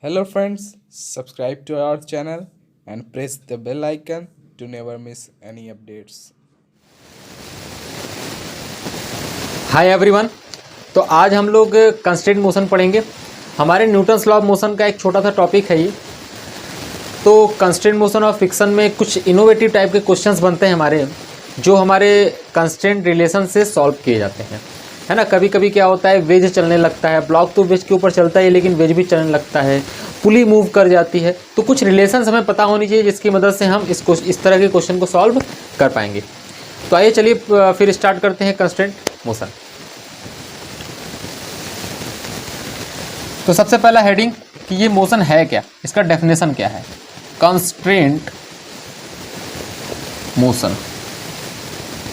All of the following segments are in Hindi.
Hello friends, subscribe to our channel and press the bell icon to never miss any updates. Hi everyone. तो आज हम लोग कंस्ट्रेंट मोशन पढ़ेंगे। हमारे न्यूटन्स लॉ ऑफ मोशन का एक छोटा सा टॉपिक है ये। तो कंस्ट्रेंट मोशन ऑफ फ्रिक्शन में कुछ इनोवेटिव टाइप के क्वेश्चंस बनते हैं हमारे, जो हमारे कंस्ट्रेंट रिलेशन से सॉल्व किए जाते हैं, है ना। कभी कभी क्या होता है, वेज चलने लगता है, ब्लॉक तो वेज के ऊपर चलता है लेकिन वेज भी चलने लगता है, पुली मूव कर जाती है। तो कुछ रिलेशंस हमें पता होनी चाहिए जिसकी मदद से हम इस तरह के क्वेश्चन को सॉल्व कर पाएंगे। तो आइए चलिए फिर स्टार्ट करते हैं कंस्ट्रेंट मोशन। तो सबसे पहला हेडिंग कि ये मोशन है क्या, इसका डेफिनेशन क्या है। कंस्ट्रेंट मोशन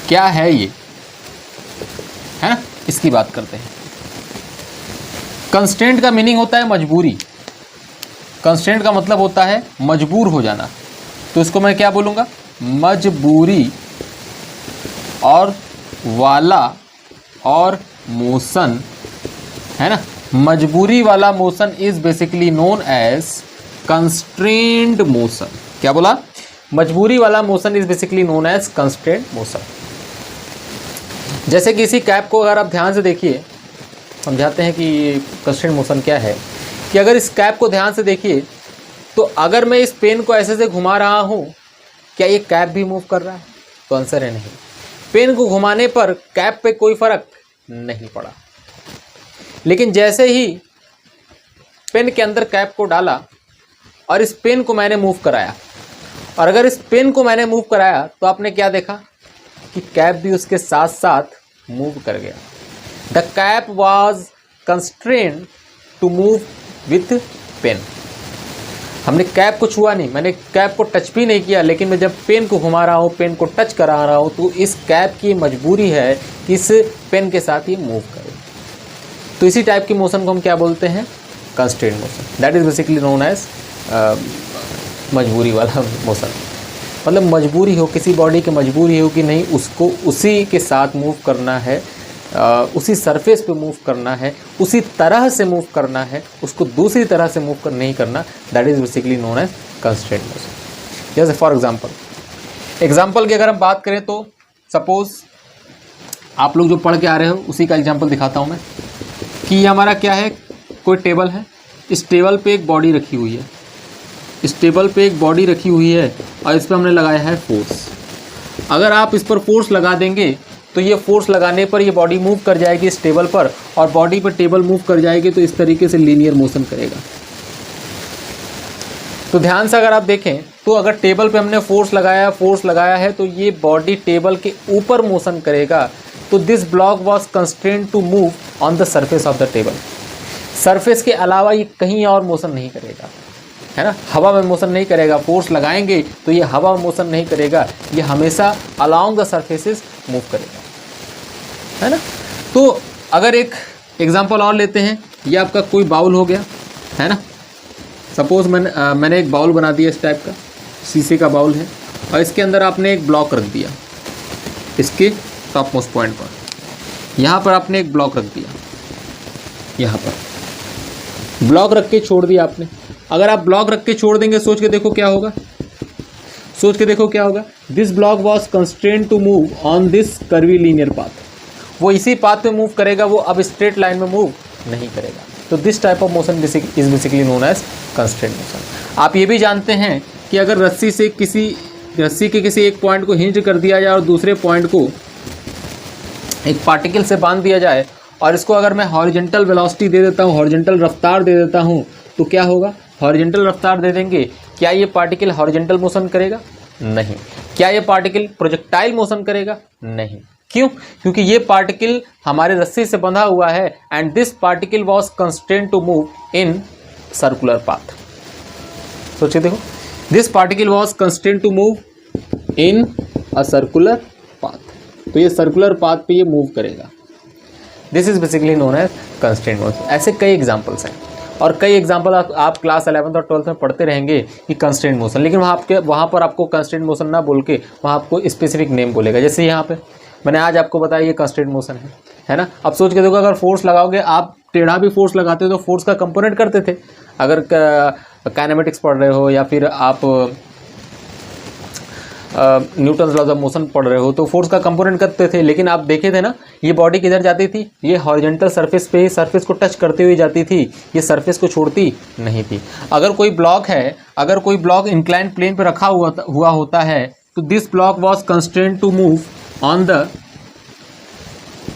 क्या है ये, है ना, इसकी बात करते हैं। कंस्ट्रेंट का मीनिंग होता है मजबूरी। कंस्ट्रेंट का मतलब होता है मजबूर हो जाना। तो इसको मैं क्या बोलूँगा, मजबूरी और वाला और मोशन, है ना। मजबूरी वाला motion is basically known as constraint motion. क्या बोला, मजबूरी वाला motion is basically known as constraint motion. जैसे कि इसी कैप को अगर आप ध्यान से देखिए, समझाते हैं कि कंस्ट्रेंट मोशन क्या है। कि अगर इस कैप को ध्यान से देखिए तो अगर मैं इस पेन को ऐसे से घुमा रहा हूँ, क्या ये कैप भी मूव कर रहा है? तो आंसर है नहीं। पेन को घुमाने पर कैप पे कोई फर्क नहीं पड़ा। लेकिन जैसे ही पेन के अंदर कैप को डाला और इस पेन को मैंने मूव कराया, और अगर इस पेन को मैंने मूव कराया तो आपने क्या देखा कि कैप भी उसके साथ साथ मूव कर गया। The cap was constrained to move with pen. हमने कैप को छुआ नहीं, मैंने कैप को टच भी नहीं किया, लेकिन मैं जब पेन को घुमा रहा हूँ, पेन को टच करा रहा हूँ, तो इस कैप की मजबूरी है कि इस पेन के साथ ये मूव करे। तो इसी टाइप की मोशन को हम क्या बोलते हैं, constraint motion. That is basically known as मजबूरी वाला मोशन। मतलब मजबूरी हो, किसी बॉडी की मजबूरी हो कि नहीं, उसको उसी के साथ मूव करना है, उसी सरफेस पे मूव करना है, उसी तरह से मूव करना है, उसको दूसरी तरह से मूव नहीं करना। That is basically known as constraint motion. जैसे फॉर एग्जाम्पल की अगर हम बात करें तो सपोज आप लोग जो पढ़ के आ रहे हो उसी का एग्जाम्पल दिखाता हूँ मैं। कि ये हमारा क्या है, कोई टेबल है, इस टेबल पे एक बॉडी रखी हुई है, इस टेबल पे एक बॉडी रखी हुई है और इस पर हमने लगाया है फोर्स। अगर आप इस पर फोर्स लगा देंगे तो ये फोर्स लगाने पर ये बॉडी मूव कर जाएगी इस टेबल पर, और बॉडी पर टेबल मूव कर जाएगी, तो इस तरीके से लीनियर मोशन करेगा। तो ध्यान से अगर आप देखें तो अगर टेबल पे हमने फोर्स लगाया है तो ये बॉडी टेबल के ऊपर मोशन करेगा। तो this block was constraint to move on the surface of the table. Surface के अलावा ये कहीं और मोशन नहीं करेगा, है ना। हवा में मोशन नहीं करेगा, फोर्स लगाएंगे तो ये हवा में मोशन नहीं करेगा, ये हमेशा अलोंग द सरफेसेस मूव करेगा, है ना। तो अगर एक एग्जांपल और लेते हैं, ये आपका कोई बाउल हो गया, है ना। सपोज मैंने एक बाउल बना दिया इस टाइप का, शीशे का बाउल है, और इसके अंदर आपने एक ब्लॉक रख दिया इसके टॉप मोस्ट पॉइंट पर। यहाँ पर आपने एक ब्लॉक रख दिया, यहाँ पर ब्लॉक रख के छोड़ दिया आपने। अगर आप ब्लॉक रख के छोड़ देंगे, सोच के देखो क्या होगा, this block was constraint to move on this curvilinear path. वो इसी पाथ पे मूव करेगा, वो अब स्ट्रेट लाइन में मूव नहीं करेगा। तो this type of motion is basically known as constraint motion. आप ये भी जानते हैं कि अगर रस्सी के किसी एक पॉइंट को हिंज कर दिया जाए और दूसरे पॉइंट को एक पार्टिकल से बांध दिया जाए, और इसको अगर मैं हॉरिजॉन्टल वेलोसिटी दे देता हूँ, हॉरिजॉन्टल रफ्तार दे देता हूँ, तो क्या होगा, हॉरिजॉन्टल रफ्तार दे देंगे, क्या ये पार्टिकल हॉरिजॉन्टल मोशन करेगा? नहीं। क्या ये पार्टिकल प्रोजेक्टाइल मोशन करेगा? नहीं। क्यों? क्योंकि ये पार्टिकल हमारे रस्सी से बंधा हुआ है, and this particle was constraint to move in circular path. सोचिए देखो, this particle was constraint to move in a circular path. तो ये सर्कुलर पाथ पे ये मूव करेगा। This is basically known as constraint motion. ऐसे कई एग्जाम्पल्स हैं, और कई एग्जाम्पल आप क्लास 11th और 12th में पढ़ते रहेंगे कि कंस्ट्रेंट मोशन, लेकिन वहाँ पर आपको कंस्ट्रेंट मोशन ना बोल के वहाँ आपको स्पेसिफिक नेम बोलेगा। जैसे यहाँ पे मैंने आज आपको बताया ये कंस्ट्रेंट मोशन है ना। अब सोच के देखो, अगर फोर्स लगाओगे, आप टेढ़ा भी फोर्स लगाते हो तो फोर्स का कंपोनेंट करते थे, अगर काइनेमेटिक्स पढ़ रहे हो या फिर आप न्यूटन्स लॉज ऑफ मोशन पढ़ रहे हो तो फोर्स का कंपोनेंट करते थे, लेकिन आप देखे थे ना ये बॉडी किधर जाती थी, ये हॉरिजॉन्टल सरफेस पे ही सरफेस को टच करते हुए जाती थी, ये सरफेस को छोड़ती नहीं थी। अगर कोई ब्लॉक है, अगर कोई ब्लॉक इंक्लाइंड प्लेन पे रखा हुआ होता है तो this block was constraint to move on the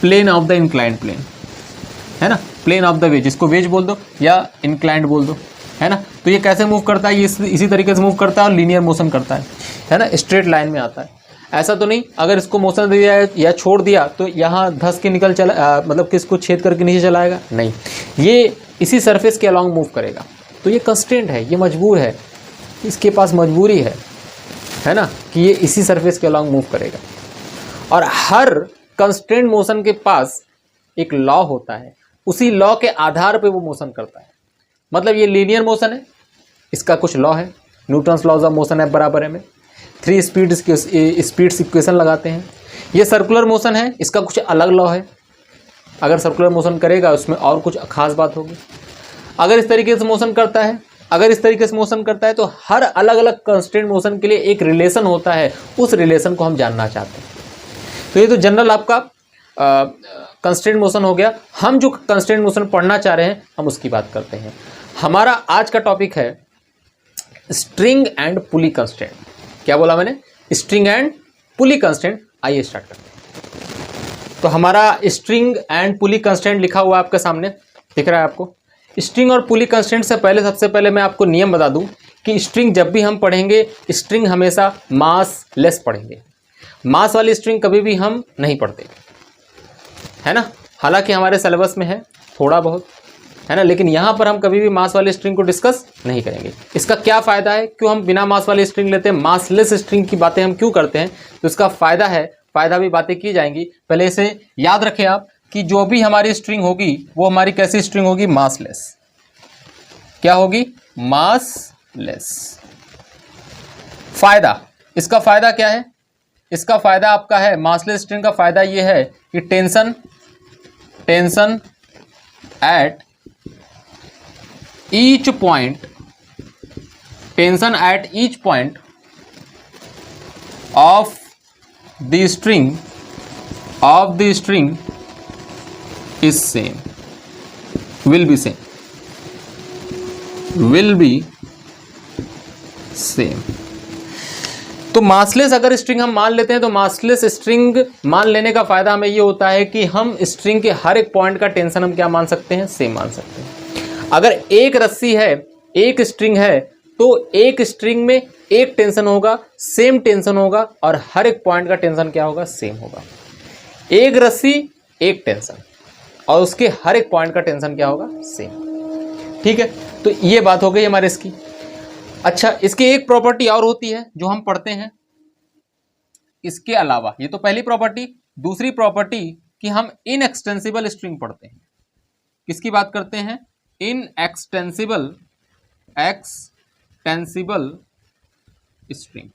plane of the inclined plane, है ना, प्लेन ऑफ द वेज, इसको वेज बोल दो या इंक्लाइंड बोल दो, है ना। तो ये कैसे मूव करता है, ये इसी तरीके से मूव करता है और लीनियर मोशन करता है ना, स्ट्रेट लाइन में आता है। ऐसा तो नहीं अगर इसको मोशन दे दिया या छोड़ दिया तो यहाँ धस के निकल चला मतलब कि इसको छेद करके नीचे चलाएगा, नहीं, ये इसी सरफेस के अलॉन्ग मूव करेगा। तो ये कंस्ट्रेंट है, ये मजबूर है, इसके पास मजबूरी है ना, कि ये इसी सरफेस के अलॉन्ग मूव करेगा। और हर कंस्ट्रेंट मोशन के पास एक लॉ होता है, उसी लॉ के आधार पे वो मोशन करता है। मतलब ये लीनियर मोशन है, इसका कुछ लॉ है, Newton's laws of motion F बराबर m, 3 स्पीड्स इक्वेशन लगाते हैं। ये सर्कुलर मोशन है, इसका कुछ अलग लॉ है, अगर सर्कुलर मोशन करेगा उसमें और कुछ खास बात होगी। अगर इस तरीके से मोशन करता है, अगर इस तरीके से मोशन करता है तो हर अलग अलग कंस्ट्रेंट मोशन के लिए एक रिलेशन होता है, उस रिलेशन को हम जानना चाहते हैं। तो ये तो जनरल आपका कंस्ट्रेंट मोशन हो गया। हम जो कंस्ट्रेंट मोशन पढ़ना चाह रहे हैं हम उसकी बात करते हैं। हमारा आज का टॉपिक है स्ट्रिंग एंड पुली कंस्ट्रेंट। क्या बोला मैंने, स्ट्रिंग एंड पुली कंस्ट्रेंट। आइए स्टार्ट करते हैं। तो हमारा स्ट्रिंग एंड पुली कंस्ट्रेंट लिखा हुआ आपके सामने दिख रहा है आपको। स्ट्रिंग और पुली कंस्ट्रेंट से पहले सबसे पहले मैं आपको नियम बता दूं कि स्ट्रिंग जब भी हम पढ़ेंगे, स्ट्रिंग हमेशा मास लेस पढ़ेंगे, मास वाली स्ट्रिंग कभी भी हम नहीं पढ़ते, है ना। हालांकि हमारे सिलेबस में है थोड़ा बहुत, है ना, लेकिन यहाँ पर हम कभी भी मास वाली स्ट्रिंग को डिस्कस नहीं करेंगे। इसका क्या फ़ायदा है, क्यों हम बिना मास वाली स्ट्रिंग लेते हैं, मासलेस स्ट्रिंग की बातें हम क्यों करते हैं, तो इसका फ़ायदा है, फ़ायदा भी बातें की जाएंगी। पहले इसे याद रखें आप कि जो भी हमारी स्ट्रिंग होगी वो हमारी कैसी स्ट्रिंग होगी, मासलेस। क्या होगी, मासलेस। फ़ायदा, इसका फ़ायदा क्या है, इसका फ़ायदा आपका है, मासलेस स्ट्रिंग का फ़ायदा ये है कि tension eight each point, tension at each point of the string is same, will be same, तो मासलेस अगर स्ट्रिंग हम मान लेते हैं तो मासलेस स्ट्रिंग मान लेने का फायदा हमें ये होता है कि हम स्ट्रिंग के हर एक पॉइंट का टेंशन हम क्या मान सकते हैं, सेम मान सकते हैं। अगर एक रस्सी है, एक स्ट्रिंग है, तो एक स्ट्रिंग में एक टेंशन होगा, सेम टेंशन होगा, और हर एक पॉइंट का टेंशन क्या होगा, सेम होगा। एक रस्सी एक टेंशन और उसके हर एक पॉइंट का टेंशन क्या होगा, सेम। ठीक है, तो ये बात हो गई हमारे इसकी। अच्छा, इसकी एक प्रॉपर्टी और होती है जो हम पढ़ते हैं इसके अलावा, ये तो पहली प्रॉपर्टी। दूसरी प्रॉपर्टी कि हम इनएक्सटेंसिबल स्ट्रिंग पढ़ते हैं। किसकी बात करते हैं, इनएक्सटेंसिबल स्ट्रिंग।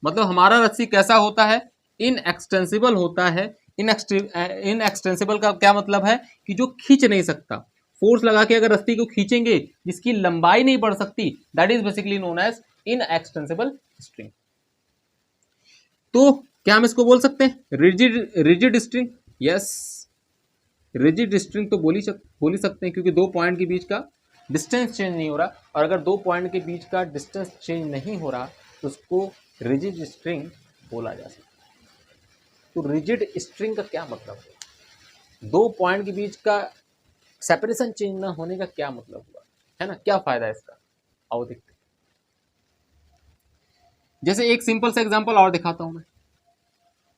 मतलब हमारा रस्सी कैसा होता है, इनएक्सटेंसिबल होता है। इनएक्सटेंसिबल का क्या मतलब है कि जो खींच नहीं सकता, फोर्स लगा के अगर रस्सी को खींचेंगे जिसकी लंबाई नहीं बढ़ सकती, that is basically known as inextensible string. तो क्या हम इसको बोल सकते हैं rigid string? Yes, rigid string तो बोल ही सकते हैं, क्योंकि दो पॉइंट के बीच का डिस्टेंस चेंज नहीं हो रहा, और अगर दो पॉइंट के बीच का डिस्टेंस चेंज नहीं हो रहा तो उसको रिजिड स्ट्रिंग बोला जा सकता है। तो रिजिड स्ट्रिंग का क्या मतलब है, दो पॉइंट के बीच का सेपरेशन चेंज ना होने का क्या मतलब हुआ, है ना, क्या फायदा है इसका, आओ देखते हैं। जैसे एक सिंपल सा एग्जांपल और दिखाता हूं मैं।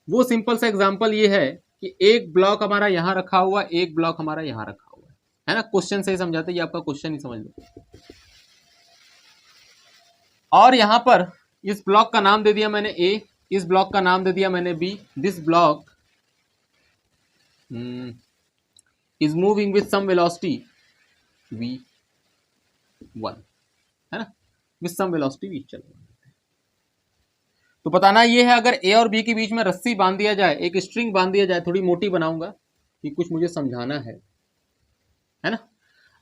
वो सिंपल सा एग्जांपल ये है कि एक ब्लॉक हमारा यहां रखा हुआ, एक ब्लॉक हमारा यहां रखा हुआ है ना। क्वेश्चन से ही समझाते, ये आपका क्वेश्चन ही समझ लो। और यहां पर इस ब्लॉक का नाम दे दिया मैंने ए, इस ब्लॉक का नाम दे दिया मैंने B. This block is moving with some velocity v1, है ना, with some velocity v चल। तो बताना ये है, अगर ए और बी के बीच में रस्सी बांध दिया जाए, एक स्ट्रिंग बांध दिया जाए, थोड़ी मोटी बनाऊंगा कि कुछ मुझे समझाना है ना।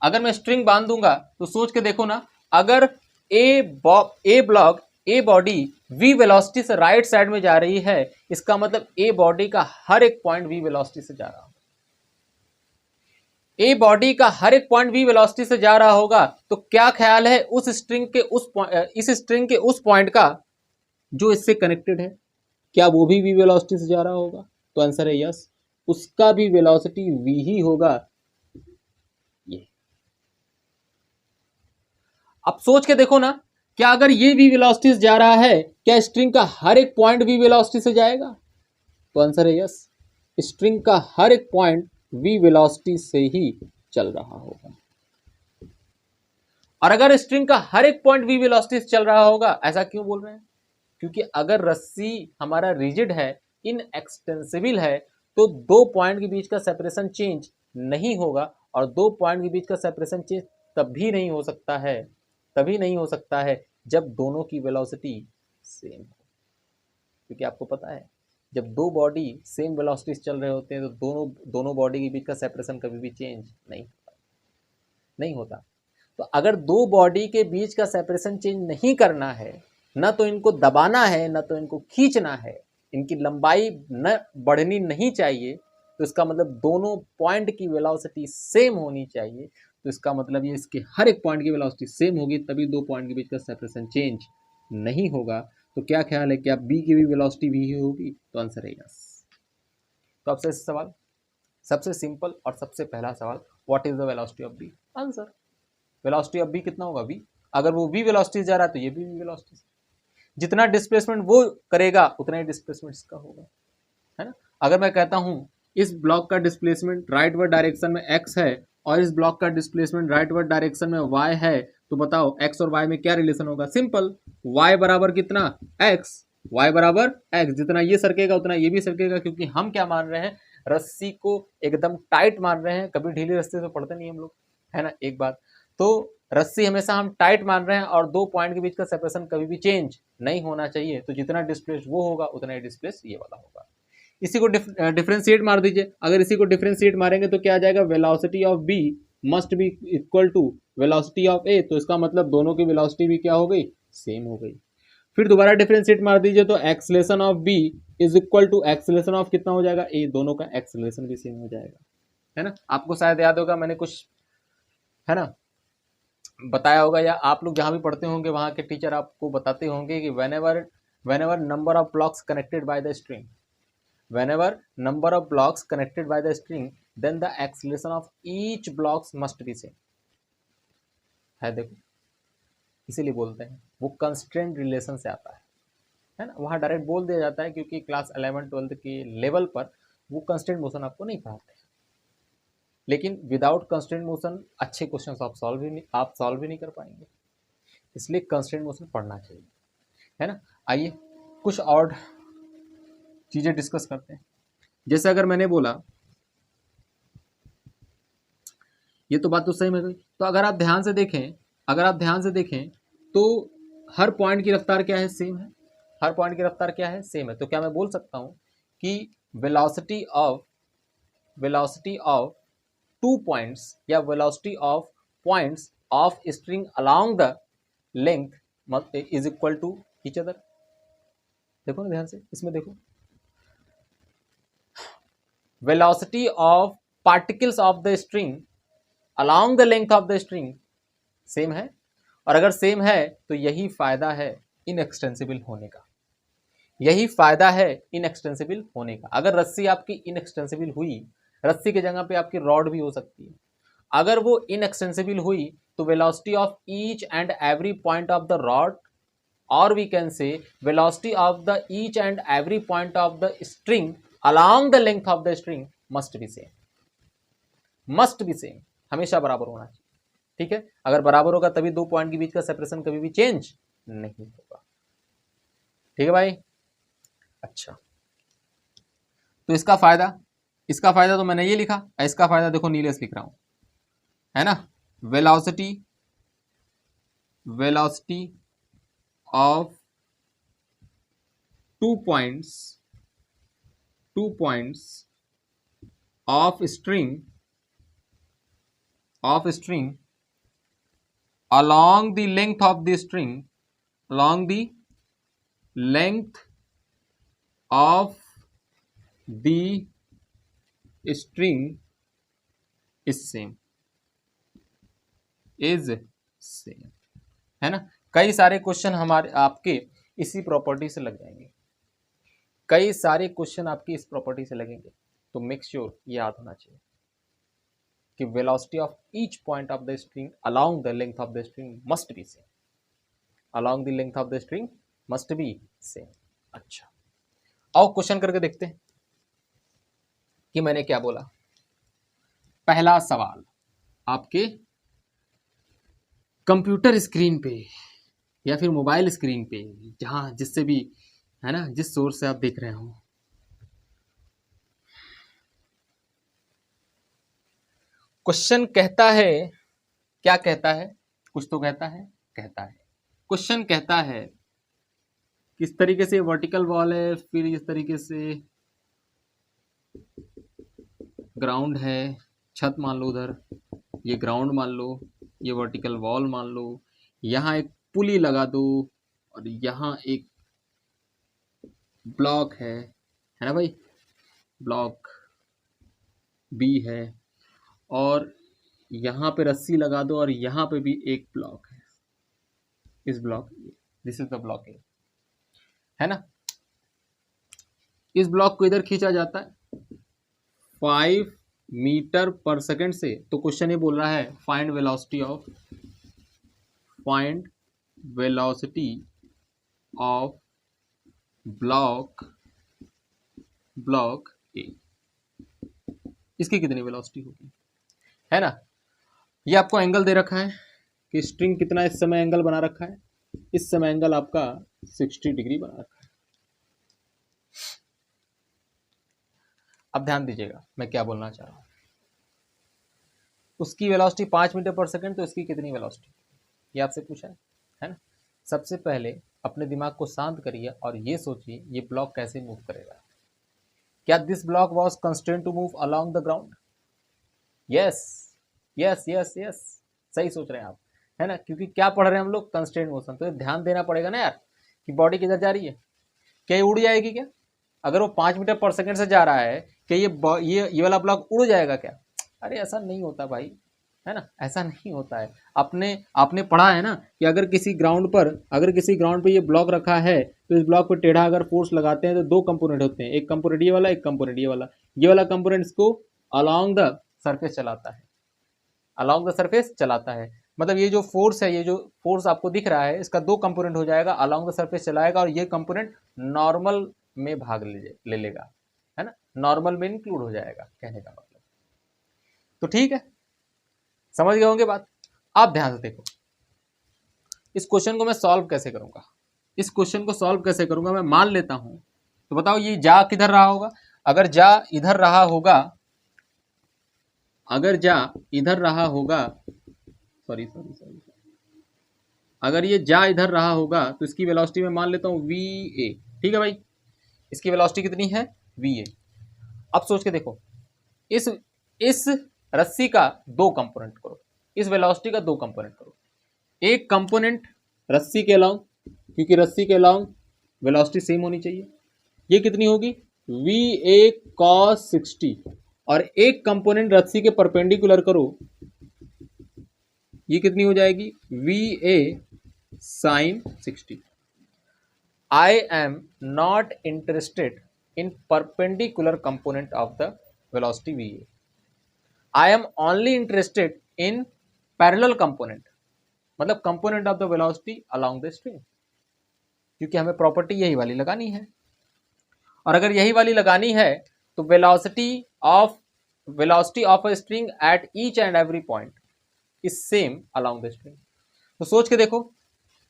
अगर मैं स्ट्रिंग बांध दूंगा तो सोच के देखो ना, अगर A block A body v velocity से राइट साइड में जा रही है, इसका मतलब ए बॉडी का हर एक पॉइंट v वेलोसिटी से जा रहा होगा। ए बॉडी का हर एक पॉइंट v वेलोसिटी से जा रहा होगा, तो क्या ख्याल है उस स्ट्रिंग के इस स्ट्रिंग के उस पॉइंट का जो इससे कनेक्टेड है, क्या वो भी v वेलोसिटी से जा रहा होगा? तो आंसर है यस, उसका भी वेलोसिटी v ही होगा। ये अब सोच के देखो ना, क्या अगर ये v वेलोसिटी से जा रहा है, क्या स्ट्रिंग का हर एक पॉइंट v वेलोसिटी से जाएगा? तो आंसर है यस, स्ट्रिंग का हर एक पॉइंट v वेलोसिटी से ही चल रहा होगा। और अगर स्ट्रिंग का हर एक पॉइंट v वेलोसिटी से चल रहा होगा, ऐसा क्यों बोल रहे हैं? क्योंकि अगर रस्सी हमारा रिजिड है, इनएक्सटेंसिबल है, तो दो पॉइंट के बीच का सेपरेशन चेंज नहीं होगा, और दो पॉइंट के बीच का सेपरेशन चेंज तभी नहीं हो सकता है जब दोनों की वेलोसिटी सेम हो। क्योंकि आपको पता है, जब दो बॉडी सेम वेलोसिटी से चल रहे होते हैं तो दोनों बॉडी के बीच का सेपरेशन कभी भी चेंज नहीं होता। तो अगर दो बॉडी के बीच का सेपरेशन चेंज नहीं करना है, ना तो इनको दबाना है ना तो इनको खींचना है, इनकी लंबाई न बढ़नी नहीं चाहिए, तो इसका मतलब दोनों पॉइंट की वेलोसिटी सेम होनी चाहिए। तो इसका मतलब ये इसके हर एक पॉइंट की वेलोसिटी सेम होगी, तभी दो पॉइंट के बीच का सेपरेशन चेंज नहीं होगा। तो क्या ख्याल है, क्या बी की भी वेलोसिटी भी ही होगी? तो आंसर है यस। तो अब से सवाल सबसे सिंपल और सबसे पहला सवाल, what is the velocity of B? Answer, velocity of B कितना होगा? v। अगर वो v वेलोसिटी जा रहा है तो ये भी v वेलोसिटी, जितना डिस्प्लेसमेंट वो करेगा उतना ही डिस्प्लेसमेंट इसका होगा, है ना। अगर मैं कहता हूं इस ब्लॉक का डिस्प्लेसमेंट राइट वर्ड डायरेक्शन में x है और इस ब्लॉक का डिस्प्लेसमेंट राइट वर्ड डायरेक्शन में y है, तो बताओ x और y में क्या रिलेशन होगा? सिंपल, y बराबर कितना? x, y बराबर x, जितना ये सरकेगा उतना ये भी सरकेगा, क्योंकि हम क्या मान रहे हैं, रस्सी को एकदम टाइट मान रहे हैं। कभी ढीली रस्सी से पढ़ते नहीं हम लोग, है ना। एक बात तो रस्सी हमेशा हम टाइट मान रहे हैं, और दो पॉइंट के बीच का सेपरेशन कभी भी चेंज नहीं होना चाहिए। तो जितना डिस्प्लेस वो होगा उतना ही डिस्प्लेस ये वाला होगा। इसी को डिफरेंशिएट मार दीजिए। अगर इसी को डिफरेंशिएट मारेंगे तो क्या आ जाएगा? Velocity of B must be equal to velocity of A. तो इसका मतलब दोनों की वेलोसिटी भी क्या हो गई? सेम हो गई। फिर दोबारा डिफरेंशिएट मार दीजिए तो acceleration of B is equal to acceleration of कितना हो जाएगा? ए। दोनों का एक्सेलरेशन भी सेम हो जाएगा, है ना। आपको शायद याद होगा, मैंने कुछ, है ना, बताया होगा, या आप लोग जहाँ भी पढ़ते होंगे वहाँ के टीचर आपको बताते होंगे कि whenever number of blocks connected by the string, whenever number of blocks connected by the string, then the acceleration of each blocks must be same। है, देखो, इसीलिए बोलते हैं वो कंस्ट्रेंट रिलेशन से आता है ना। वहाँ डायरेक्ट बोल दिया जाता है, क्योंकि क्लास 11-12 के लेवल पर वो कंस्ट्रेंट मोशन आपको नहीं पढ़ाते हैं। लेकिन विदाउट कंस्ट्रेंट मोशन अच्छे क्वेश्चन आप सॉल्व भी नहीं कर पाएंगे, इसलिए कंस्ट्रेंट मोशन पढ़ना चाहिए, है ना। आइए कुछ और चीज़ें डिस्कस करते हैं। जैसे अगर मैंने बोला, ये तो बात तो सही में गई, तो अगर आप ध्यान से देखें तो हर पॉइंट की रफ्तार क्या है? सेम है। हर पॉइंट की रफ्तार क्या है? सेम है। तो क्या मैं बोल सकता हूँ कि वेलोसिटी ऑफ 2 पॉइंट्स या velocity of points of string along the length is equal to each other? देखो ना ध्यान से, इसमें देखो, velocity of particles of the string along the length of the string same है। और अगर सेम है तो यही फायदा है इनएक्सटेंसिबल होने का, अगर रस्सी आपकी इनएक्सटेंसिबल हुई, रस्सी की जगह पे आपकी रॉड भी हो सकती है। अगर वो इनएक्सटेंसिबल हुई तो velocity of each and every point of the rod, और we can say velocity of the each and every point of the string along the length of the string must be same, हमेशा बराबर होना चाहिए। ठीक है, अगर बराबर होगा तभी दो पॉइंट के बीच का सेपरेशन कभी भी चेंज नहीं होगा। ठीक है भाई, अच्छा, तो इसका फायदा तो मैंने ये लिखा, इसका फायदा देखो नीले से लिख रहा हूं, है ना। Velocity of 2 points of string of string along the length of the string, along the length of the string is same, is same, है ना। कई सारे क्वेश्चन हमारे आपके इसी प्रॉपर्टी से लग जाएंगे, कई सारे क्वेश्चन आपकी इस प्रॉपर्टी से लगेंगे। तो मेक श्योर याद होना चाहिए कि velocity of each point of the string along the length of the string must be same, along the length of the string must be same. अच्छा, आओ क्वेश्चन करके देखते हैं कि मैंने क्या बोला। पहला सवाल आपके कंप्यूटर स्क्रीन पे या फिर मोबाइल स्क्रीन पे, जहां जिससे भी है ना, जिस सोर्स से आप देख रहे हो। क्वेश्चन कहता है, क्या कहता है, कुछ तो कहता है, कहता है क्वेश्चन कहता है किस तरीके से वर्टिकल वॉल है, फिर इस तरीके से ग्राउंड है, छत मान लो उधर, ये ग्राउंड मान लो, ये वर्टिकल वॉल मान लो, यहाँ एक पुली लगा दो और यहाँ एक ब्लॉक है ना भाई, ब्लॉक बी है, और यहाँ पे रस्सी लगा दो और यहाँ पे भी एक ब्लॉक है, इस block, this is the block है ना। इस ब्लॉक को इधर खींचा जाता है 5 मीटर पर सेकेंड से। तो क्वेश्चन ये बोल रहा है फाइंड वेलोसिटी ऑफ ब्लॉक ए, इसकी कितनी वेलोसिटी होगी, है ना। ये आपको एंगल दे रखा है कि स्ट्रिंग कितना इस समय एंगल बना रखा है, इस समय एंगल आपका 60 डिग्री बना रखा है। अब ध्यान दीजिएगा मैं क्या बोलना चाह रहा हूं। उसकी वेलोसिटी 5 मीटर पर सेकंड, तो इसकी कितनी वेलोसिटी, ये आपसे पूछा है ना। सबसे पहले अपने दिमाग को शांत करिए और ये सोचिए ये ब्लॉक कैसे मूव करेगा। क्या this block was constraint to move along the ground? Yes yes yes yes, सही सोच रहे हैं आप, है ना, क्योंकि क्या पढ़ रहे हैं हम लोग, कंस्ट्रेंट मोशन। तो ध्यान देना पड़ेगा ना यार कि बॉडी किधर जा रही है, क्या ये उड़ जाएगी क्या? अगर वो 5 मीटर पर सेकंड से जा रहा है, क्या ये वाला ब्लॉक उड़ जाएगा क्या? अरे ऐसा नहीं होता भाई, है ना, ऐसा नहीं होता है। आपने पढ़ा है ना कि अगर किसी ग्राउंड पर ये ब्लॉक रखा है, तो इस ब्लॉक पर टेढ़ा अगर फोर्स लगाते हैं तो दो कंपोनेंट होते हैं, एक कंपोनेंट ये वाला, एक कंपोनेंट ये वाला। ये वाला कंपोनेंट इसको अलोंग द सरफेस चलाता है, अलोंग द सरफेस चलाता है। मतलब ये जो फोर्स है, ये जो फोर्स आपको दिख रहा है, इसका दो कंपोनेंट हो जाएगा, अलोंग द सरफेस चलाएगा और ये कंपोनेंट नॉर्मल में भाग ले लेगा, है ना, नॉर्मल में इंक्लूड हो जाएगा, कहने का मतलब। तो ठीक है, समझ गए होंगे बात। आप ध्यान से देखो, इस क्वेश्चन को मैं सॉल्व कैसे करूंगा, इस क्वेश्चन को सॉल्व कैसे करूंगा, मैं मान लेता हूं। तो बताओ ये जा किधर रहा होगा? अगर जा इधर रहा होगा, अगर जा इधर रहा होगा, सॉरी, अगर ये जा इधर रहा होगा तो इसकी वेलोसिटी मैं मान लेता हूँ VA। ठीक है भाई, इसकी वेलोसिटी कितनी है? VA। अब सोच के देखो, इस रस्सी का दो कंपोनेंट करो, इस वेलोसिटी का दो कंपोनेंट करो। एक कंपोनेंट रस्सी के अलोंग, क्योंकि रस्सी के अलोंग वेलोसिटी सेम होनी चाहिए, ये कितनी होगी? VA cos 60। और एक कंपोनेंट रस्सी के परपेंडिकुलर करो, ये कितनी हो जाएगी? VA sin 60। I am not interested in perpendicular component of the velocity VA. I am only interested in parallel component, मतलब component of the velocity along the string, क्योंकि हमें प्रॉपर्टी यही वाली लगानी है। और अगर यही वाली लगानी है तो velocity of a string at each and every point is same along the string. तो सोच के देखो,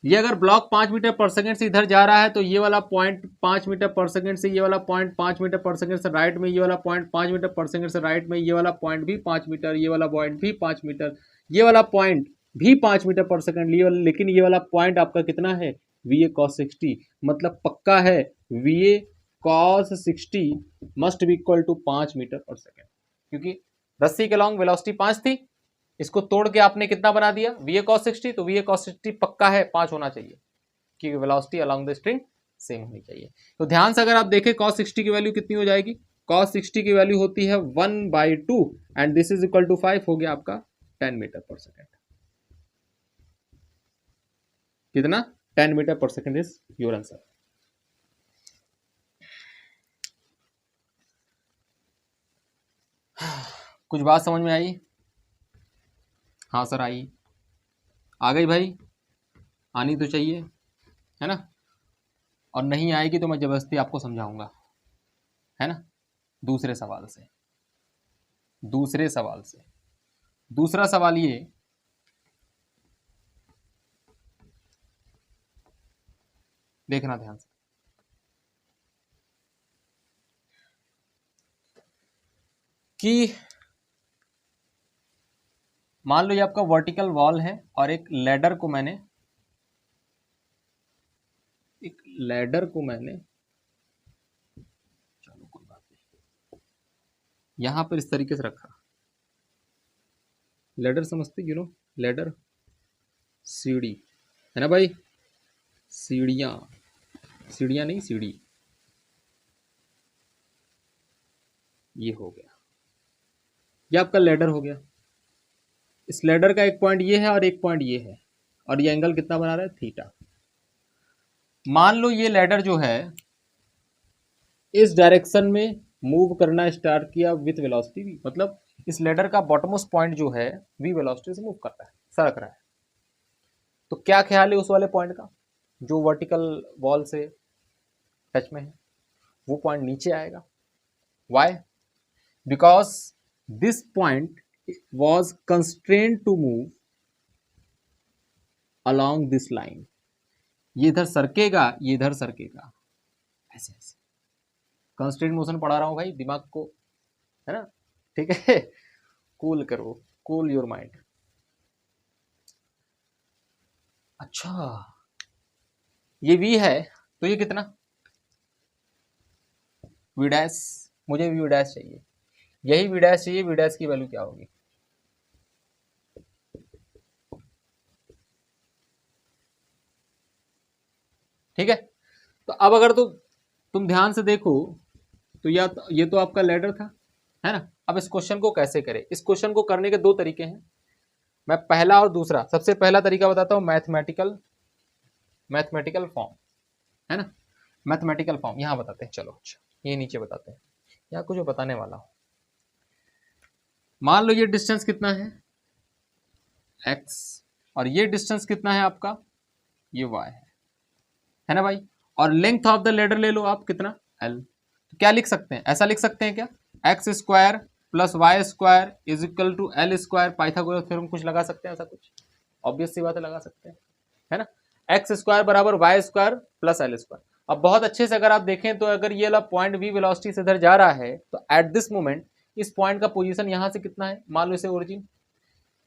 ये अगर ब्लॉक 5 मीटर पर सेकंड से इधर जा रहा है, तो ये वाला पॉइंट 5 मीटर पर सेकंड से, ये वाला पॉइंट 5 मीटर पर सेकंड से राइट में, ये वाला पॉइंट 5 मीटर पर सेकंड से राइट में, ये वाला पॉइंट भी 5 मीटर, ये वाला पॉइंट भी 5 मीटर, ये वाला पॉइंट भी 5 मीटर पर सेकंड, लेकिन ये वाला पॉइंट आपका कितना है? VA cos 60। मतलब पक्का है VA cos 60 must be equal to 5 metre per second, क्योंकि रस्सी के लॉन्ग वेलोसिटी 5 थी, इसको तोड़ के आपने कितना बना दिया, वी ए कॉस 60, तो वी ए कॉस 60 पक्का है 5 होना चाहिए क्योंकि velocity along the string same होनी चाहिए। तो ध्यान से अगर आप देखें cos 60 की वैल्यू कितनी हो जाएगी, cos 60 की वैल्यू होती है 1/2 and this is equal to 5, हो गया आपका 10 मीटर पर सेकेंड। कितना, 10 metre per second is your answer. कुछ बात समझ में आई? हाँ सर आई, आ गई भाई, आनी तो चाहिए, है ना, और नहीं आएगी तो मैं जबरदस्ती आपको समझाऊंगा, है ना। दूसरे सवाल से, दूसरा सवाल ये, देखना ध्यान से, कि मान लो ये आपका वर्टिकल वॉल है और एक लैडर को मैंने चलो कोई बात नहीं, यहां पर इस तरीके से रखा, लैडर समझते लैडर, सीढ़ी, है ना भाई, सीढ़ियां नहीं, सीढ़ी, ये हो गया, ये आपका लैडर हो गया। इस लैडर का एक पॉइंट ये है और एक पॉइंट ये है, और ये एंगल कितना बना रहा है, थीटा। मान लो ये लैडर जो है इस डायरेक्शन में मूव करना स्टार्ट किया विथ वेलोसिटी v, मतलब इस लैडर का बॉटमोस्ट पॉइंट जो है v वेलोसिटी से मूव कर रहा है, सरक रहा है। तो क्या ख्याल है उस वाले पॉइंट का जो वर्टिकल वॉल से टच में है, वो पॉइंट नीचे आएगा। Why? Because this point was constrained to move along this line, ये इधर सरकेगा, ये इधर सरकेगा, ऐसे ऐसे। कंस्ट्रेंट मोशन पढ़ा रहा हूं भाई, दिमाग को, है ना, ठीक है, कूल करो, कूल योर माइंड। अच्छा, ये v है तो ये कितना, v डैश, मुझे v डैश चाहिए, यही v डैश चाहिए, v डैश की वैल्यू क्या होगी, ठीक है। तो अब अगर तुम ध्यान से देखो तो ये तो आपका लैडर था, है ना। अब इस क्वेश्चन को कैसे करें, इस क्वेश्चन को करने के दो तरीके हैं, मैं पहला और दूसरा, सबसे पहला तरीका बताता हूं, मैथमेटिकल फॉर्म, है ना, मैथमेटिकल फॉर्म यहां बताते हैं। चलो अच्छा, ये नीचे बताते हैं, यहाँ कुछ बताने वाला हूं। मान लो ये डिस्टेंस कितना है, x, और ये डिस्टेंस कितना है आपका, ये y है ना भाई, और लेंथ ऑफ द लेडर ले लो आप, कितना, l। तो क्या लिख सकते हैं, ऐसा लिख सकते हैं क्या, x square plus y square is equal to L square, Pythagoras theorem कुछ लगा सकते हैं, ऐसा कुछ ऑब्वियस सी बात है, लगा सकते हैं, है ना। एक्स स्क्वायर बराबर y square plus L square. अब बहुत अच्छे से अगर आप देखें तो अगर ये वाला पॉइंट v वेलोसिटी से इधर जा रहा है तो एट दिस मोमेंट इस पॉइंट का पोजीशन यहां से कितना है, मान लो इसे ओरिजिन,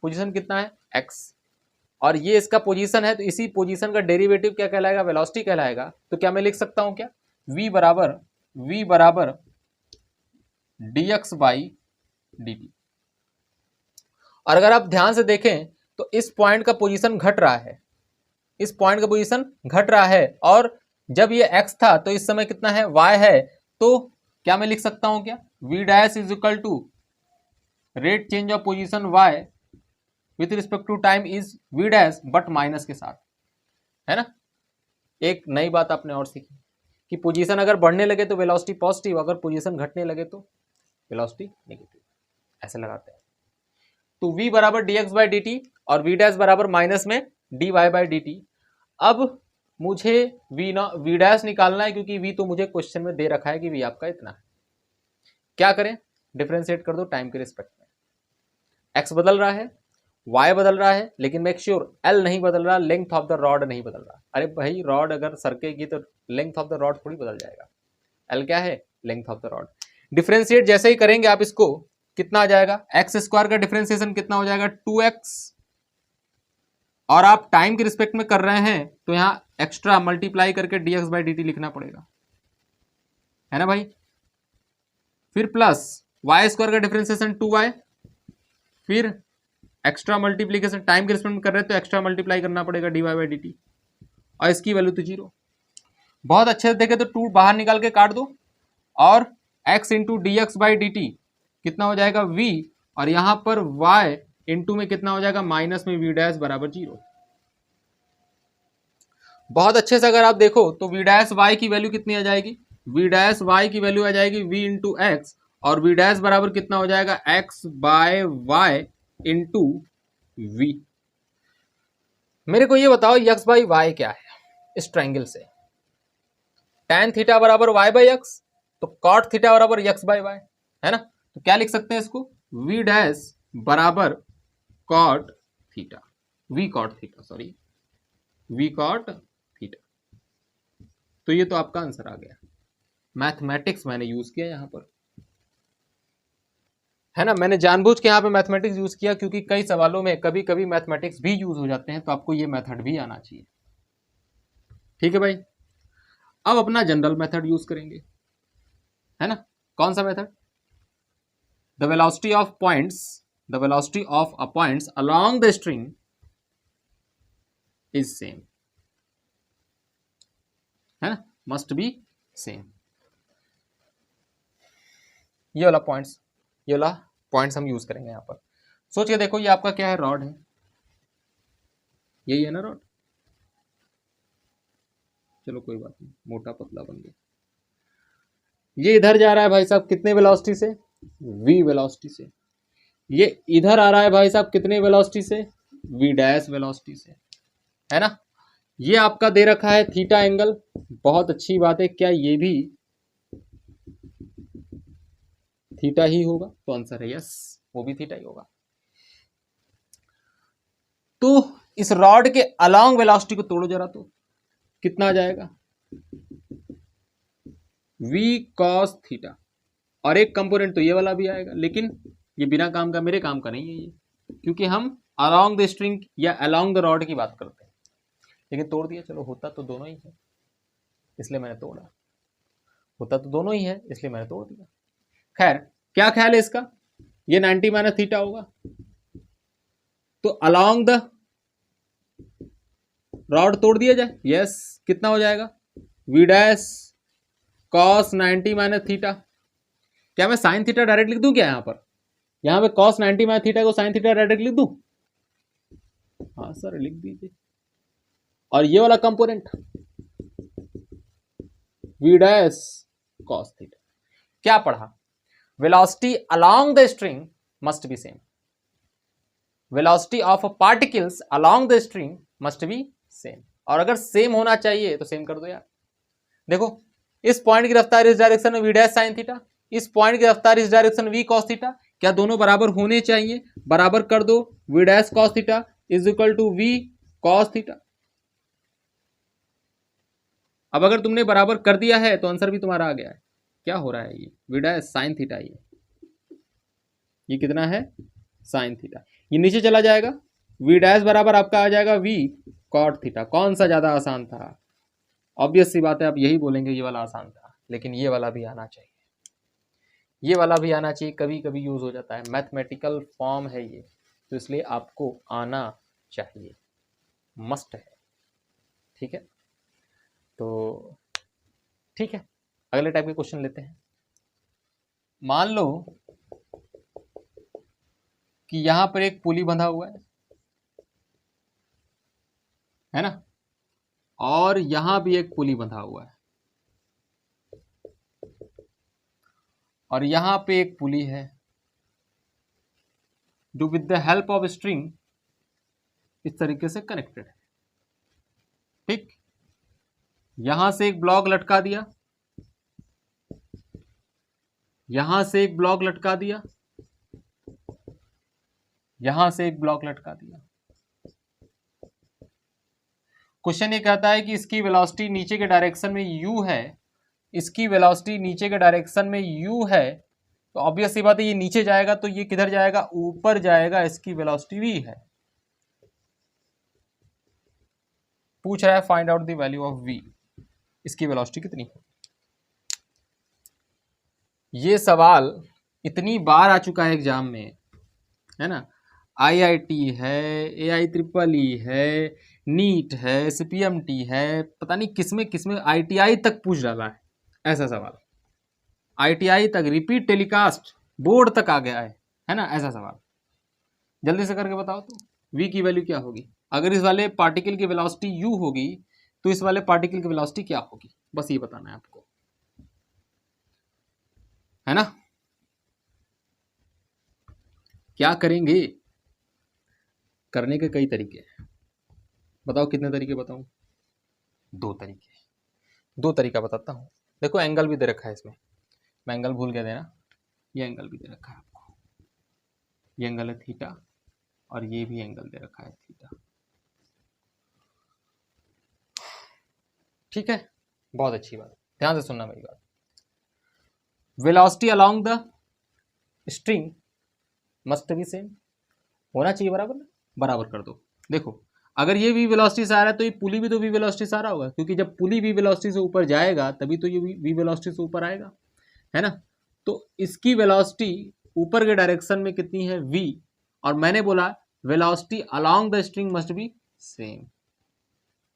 पोजीशन कितना है x, और ये इसका पोजीशन है, तो इसी पोजीशन का डेरिवेटिव क्या कहलाएगा, वेलोसिटी कहलाएगा। तो क्या मैं लिख सकता हूं क्या, v बराबर dx बाई dt। और अगर आप ध्यान से देखें तो इस पॉइंट का पोजीशन घट रहा है, इस पॉइंट का पोजीशन घट रहा है, और जब ये x था तो इस समय कितना है, y है। तो क्या मैं लिख सकता हूं क्या, v dash is equal to rate change of position y with respect to time is v dash, but minus के साथ, है ना। एक नई बात आपने और सीखी कि पोजीशन अगर बढ़ने लगे तो वेलोसिटी पॉजिटिव, अगर पोजीशन घटने लगे तो वेलोसिटी नेगेटिव, ऐसे लगाते हैं। तो v बराबर dx बाई dt और v डैश बराबर माइनस में dy बाई dt। अब मुझे v डैश निकालना है क्योंकि v तो मुझे क्वेश्चन में दे रखा है कि v आपका इतना है। क्या करें, डिफरेंशिएट कर दो टाइम के रिस्पेक्ट में, x बदल रहा है, y बदल रहा है, लेकिन मेक श्योर l नहीं बदल रहा, लेंथ ऑफ द रॉड नहीं बदल रहा। अरे भाई रॉड अगर सरकेगी तो लेंथ ऑफ द रॉड थोड़ी बदल जाएगा, l क्या है, length of the rod. Differentiate जैसे ही करेंगे आप इसको, कितना आ जाएगा, एक्स स्क्वायर का डिफरेंशिएशन कितना हो जाएगा, 2x, और आप टाइम के रिस्पेक्ट में कर रहे हैं तो यहां एक्स्ट्रा मल्टीप्लाई करके dx बाई dt लिखना पड़ेगा, है ना भाई। फिर प्लस y स्क्वायर का डिफरेंशिएशन 2y, फिर एक्स्ट्रा मल्टीप्लीकेशन टाइम के रिस्पेक्ट में कर रहे हैं तो एक्स्ट्रा मल्टीप्लाई करना पड़ेगा dy बाई डी टी, और इसकी वैल्यू तो 0। बहुत अच्छे से देखे तो 2 बाहर निकाल के काट दो, और x into D x by D T कितना हो जाएगा v, और यहां पर y इंटू में कितना हो जाएगा माइनस में v डैश बराबर 0। बहुत अच्छे से अगर आप देखो तो v डैश y की वैल्यू कितनी आ जाएगी, v डैश y की वैल्यू आ जाएगी v इंटू एक्स, और v डैश बराबर कितना हो जाएगा x by y into v। मेरे को ये बताओ x बाई y क्या है इस ट्रायंगल से, tan थीटा बराबर y बाई एक्स, तो cot थीटा बराबर x बाई y है ना, तो क्या लिख सकते हैं इसको, v डैश बराबर cot theta, v cot theta, sorry v cot theta. तो ये तो आपका आंसर आ गया। मैथमेटिक्स मैंने यूज किया यहां पर, है ना, मैंने जानबूझ के यहाँ पे मैथमेटिक्स यूज किया क्योंकि कई सवालों में कभी कभी मैथमेटिक्स भी यूज हो जाते हैं, तो आपको ये मेथड भी आना चाहिए। ठीक है भाई, अब अपना जनरल मेथड यूज करेंगे, है ना। कौन सा method, the velocity of points, the velocity of a points along the string is same, है ना, मस्ट बी सेम। ये वाला पॉइंट्स हम यूज करेंगे यहां पर। सोच के देखो, ये आपका क्या है, रॉड है, यही है ना रॉड, चलो कोई बात नहीं, मोटा पतला बन गया। ये इधर जा रहा है भाई साहब कितने वेलोसिटी से, v वेलोसिटी से। ये इधर आ रहा है भाई साहब कितने वेलोसिटी से, v डैश वेलोसिटी से, है ना। ये आपका दे रखा है थीटा एंगल, बहुत अच्छी बात है, क्या ये भी थीटा ही होगा, तो आंसर है यस, वो भी थीटा ही होगा। तो इस रॉड के अलोंग वेलोसिटी को तोड़ो जरा, तो कितना आ जाएगा, v cos थीटा, और एक कंपोनेंट तो ये वाला भी आएगा, लेकिन ये बिना काम का, मेरे काम का नहीं है ये, क्योंकि हम अलोंग द स्ट्रिंग या अलोंग द रॉड की बात करते हैं। लेकिन तोड़ दिया, चलो होता तो दोनों ही है इसलिए मैंने तोड़ा, होता तो दोनों ही है इसलिए मैंने तोड़ दिया। खैर, क्या ख्याल है इसका, ये 90 माइनस थीटा होगा, तो अलोंग द रॉड तोड़ दिया जाए, यस, कितना हो जाएगा, v dash cos 90 minus theta. क्या मैं साइन थीटा डायरेक्ट लिख दूं क्या, यहां पे cos 90 माइनस थीटा को साइन थीटा डायरेक्ट लिख दूं, हाँ सर लिख दीजिए। और ये वाला component v dash cos theta, क्या पढ़ा, velocity along the string must be same, velocity of particles along the string must be same, और अगर सेम होना चाहिए तो सेम कर दो यार। देखो, इस पॉइंट की रफ्तार इस डायरेक्शन में v डैश साइन थीटा, इस पॉइंट की रफ्तार इस डायरेक्शन में v cos थीटा, क्या दोनों बराबर होने चाहिए, बराबर कर दो, v dash cos theta is equal to v cos theta. अब अगर तुमने बराबर कर दिया है तो आंसर भी तुम्हारा आ गया है। क्या हो रहा है, ये v डैश साइन थीटा, ये कितना है साइन थीटा, ये नीचे चला जाएगा, v डैश बराबर आपका आ जाएगा v cot थीटा। कौन सा ज्यादा आसान था, ऑब्वियस सी बात है, आप यही बोलेंगे ये वाला आसान था, लेकिन ये वाला भी आना चाहिए, ये वाला भी आना चाहिए, कभी कभी यूज हो जाता है, मैथमेटिकल फॉर्म है ये, तो इसलिए आपको आना चाहिए, मस्ट है। ठीक है, तो ठीक है, अगले टाइप के क्वेश्चन लेते हैं। मान लो कि यहां पर एक पुली बंधा हुआ है ना, और यहां भी एक पुली बंधा हुआ है, और यहां पे एक पुली है जो with the help of string इस तरीके से कनेक्टेड है। ठीक, यहां से एक ब्लॉक लटका दिया, यहां से एक ब्लॉक लटका दिया, यहां से एक ब्लॉक लटका दिया। क्वेश्चन ये कहता है कि इसकी वेलोसिटी नीचे के डायरेक्शन में u है, इसकी वेलोसिटी नीचे के डायरेक्शन में u है, तो ऑब्वियस सी बात है ये नीचे जाएगा तो ये किधर जाएगा, ऊपर जाएगा, इसकी वेलोसिटी v है। पूछ रहा है find out the value of v, इसकी वेलोसिटी कितनी है। ये सवाल इतनी बार आ चुका है एग्जाम में, है ना, IIT है, AI EEE है, नीट है, CPMT है, पता नहीं किसमें किसमें ITI तक पूछ डाला है ऐसा सवाल। ITI तक रिपीट टेलीकास्ट बोर्ड तक आ गया है ना, ऐसा सवाल। जल्दी से करके बताओ तो v की वैल्यू क्या होगी? अगर इस वाले पार्टिकल की वेलोसिटी u होगी तो इस वाले पार्टिकल की वेलोसिटी क्या होगी, बस ये बताना है आपको, है ना। क्या करेंगे? करने के कई तरीके हैं। बताओ कितने तरीके बताऊं? दो तरीके। दो तरीका बताता हूं। देखो एंगल भी दे रखा है इसमें, मैं एंगल भूल गया देना, ये एंगल भी दे रखा है आपको, ये एंगल है थीटा और ये भी एंगल दे रखा है थीटा। ठीक है, बहुत अच्छी बात, ध्यान से सुनना मेरी बात। Velocity along the string must be same, होना चाहिए बराबर ना, बराबर कर दो। देखो अगर ये v वेलोसिटी से आ रहा है तो ये पुली भी तो v वेलोसिटी से आ रहा होगा, क्योंकि जब पुली v वेलोसिटी से ऊपर जाएगा तभी तो ये v वेलोसिटी से ऊपर आएगा, है ना। तो इसकी वेलोसिटी ऊपर के डायरेक्शन में कितनी है v, और मैंने बोला velocity along the string must be same,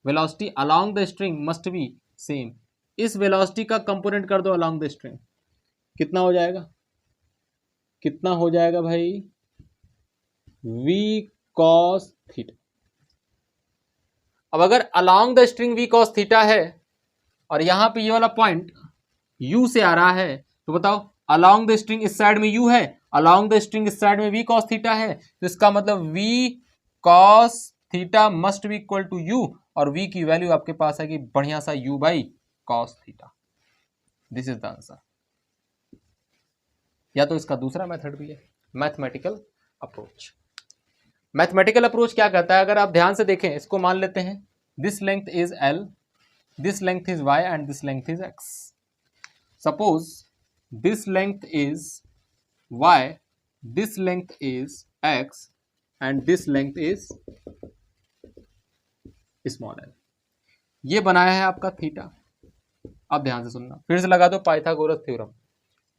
velocity along the string must be same. इस वेलोसिटी का कंपोनेंट कर दो अलोंग द स्ट्रिंग, कितना हो जाएगा, कितना हो जाएगा भाई, v cos थीटा। अब अगर along the string v cos theta है और यहां पे ये वाला पॉइंट u से आ रहा है, तो बताओ अलोंग द स्ट्रिंग इस साइड में u है, अलोंग द स्ट्रिंग इस साइड में v cos थीटा है, तो इसका मतलब v cos theta must be equal to u, और v की वैल्यू आपके पास है कि बढ़िया सा u by cos theta. This is the answer. या तो इसका दूसरा मेथड भी है, मैथमेटिकल अप्रोच। मैथमेटिकल अप्रोच क्या कहता है, अगर आप ध्यान से देखें, इसको मान लेते हैं this length is l, this length is y and this length is x। Suppose this length is y, this length is x and this length is small l। ये बनाया है आपका थीटा। अब ध्यान से सुनना, फिर से लगा दो पाइथागोरस थ्योरम,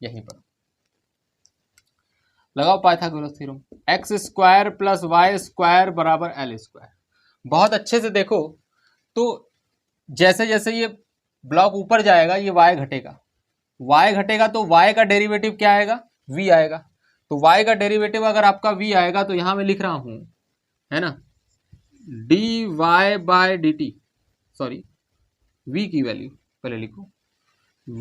यहीं पर लगाओ Pythagoras theorem, x square plus y square बराबर एल स्क्वायर। बहुत अच्छे से देखो तो जैसे जैसे ये ब्लॉक ऊपर जाएगा ये y घटेगा, y घटेगा तो y का डेरिवेटिव क्या आएगा, v आएगा। तो y का डेरिवेटिव अगर आपका v आएगा तो यहां मैं लिख रहा हूं, है ना, dy by dt, sorry v की वैल्यू पहले लिखो,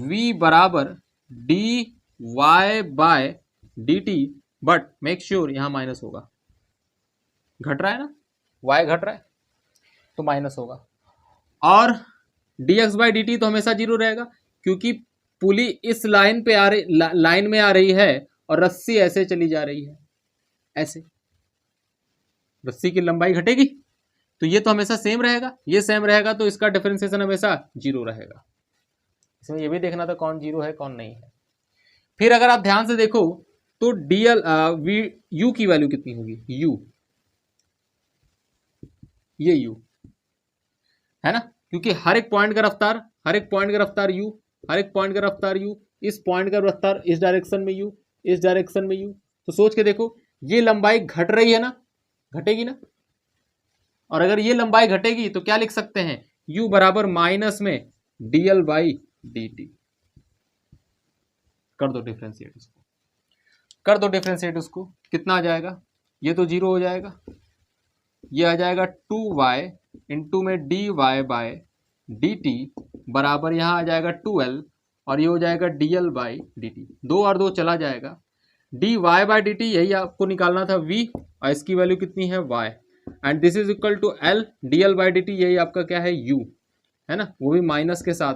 v बराबर dy by dt, but make sure यहां माइनस होगा, घट रहा है ना, y घट रहा है तो माइनस होगा। और dx बाई dt तो हमेशा जीरो रहेगा, क्योंकि पुली इस लाइन पे आ रही, लाइन में आ रही है और रस्सी ऐसे चली जा रही है, ऐसे रस्सी की लंबाई घटेगी तो ये तो हमेशा सेम रहेगा, ये सेम रहेगा तो इसका डिफरेंशिएशन हमेशा जीरो रहेगा। इसमें ये भी देखना था कौन जीरो है कौन नहीं है। फिर अगर आप ध्यान से देखो तो dl u की वैल्यू कितनी होगी, u, ये u है ना, क्योंकि हर एक पॉइंट का रफ्तार, हर एक पॉइंट का रफ्तार u, हर एक पॉइंट का रफ्तार u, इस पॉइंट का रफ्तार इस डायरेक्शन में u, इस डायरेक्शन में u। तो सोच के देखो ये लंबाई घट रही है ना, घटेगी ना, और अगर ये लंबाई घटेगी तो क्या लिख सकते हैं, u बराबर माइनस में dl बाई dt। कर दो डिफ्रेंशिएट इसको, कर दो डिफ्रेंशिएट उसको, कितना आ जाएगा, ये तो जीरो हो जाएगा, ये आ जाएगा 2y इंटू में dy बाय dt बराबर यहाँ आ जाएगा 2l, और ये हो जाएगा dl बाई dt, दो और दो चला जाएगा, dy बाई dt यही आपको निकालना था v, और इसकी वैल्यू कितनी है y, and this is equal to l dl by dt, यही आपका क्या है u, है ना, वो भी माइनस के साथ,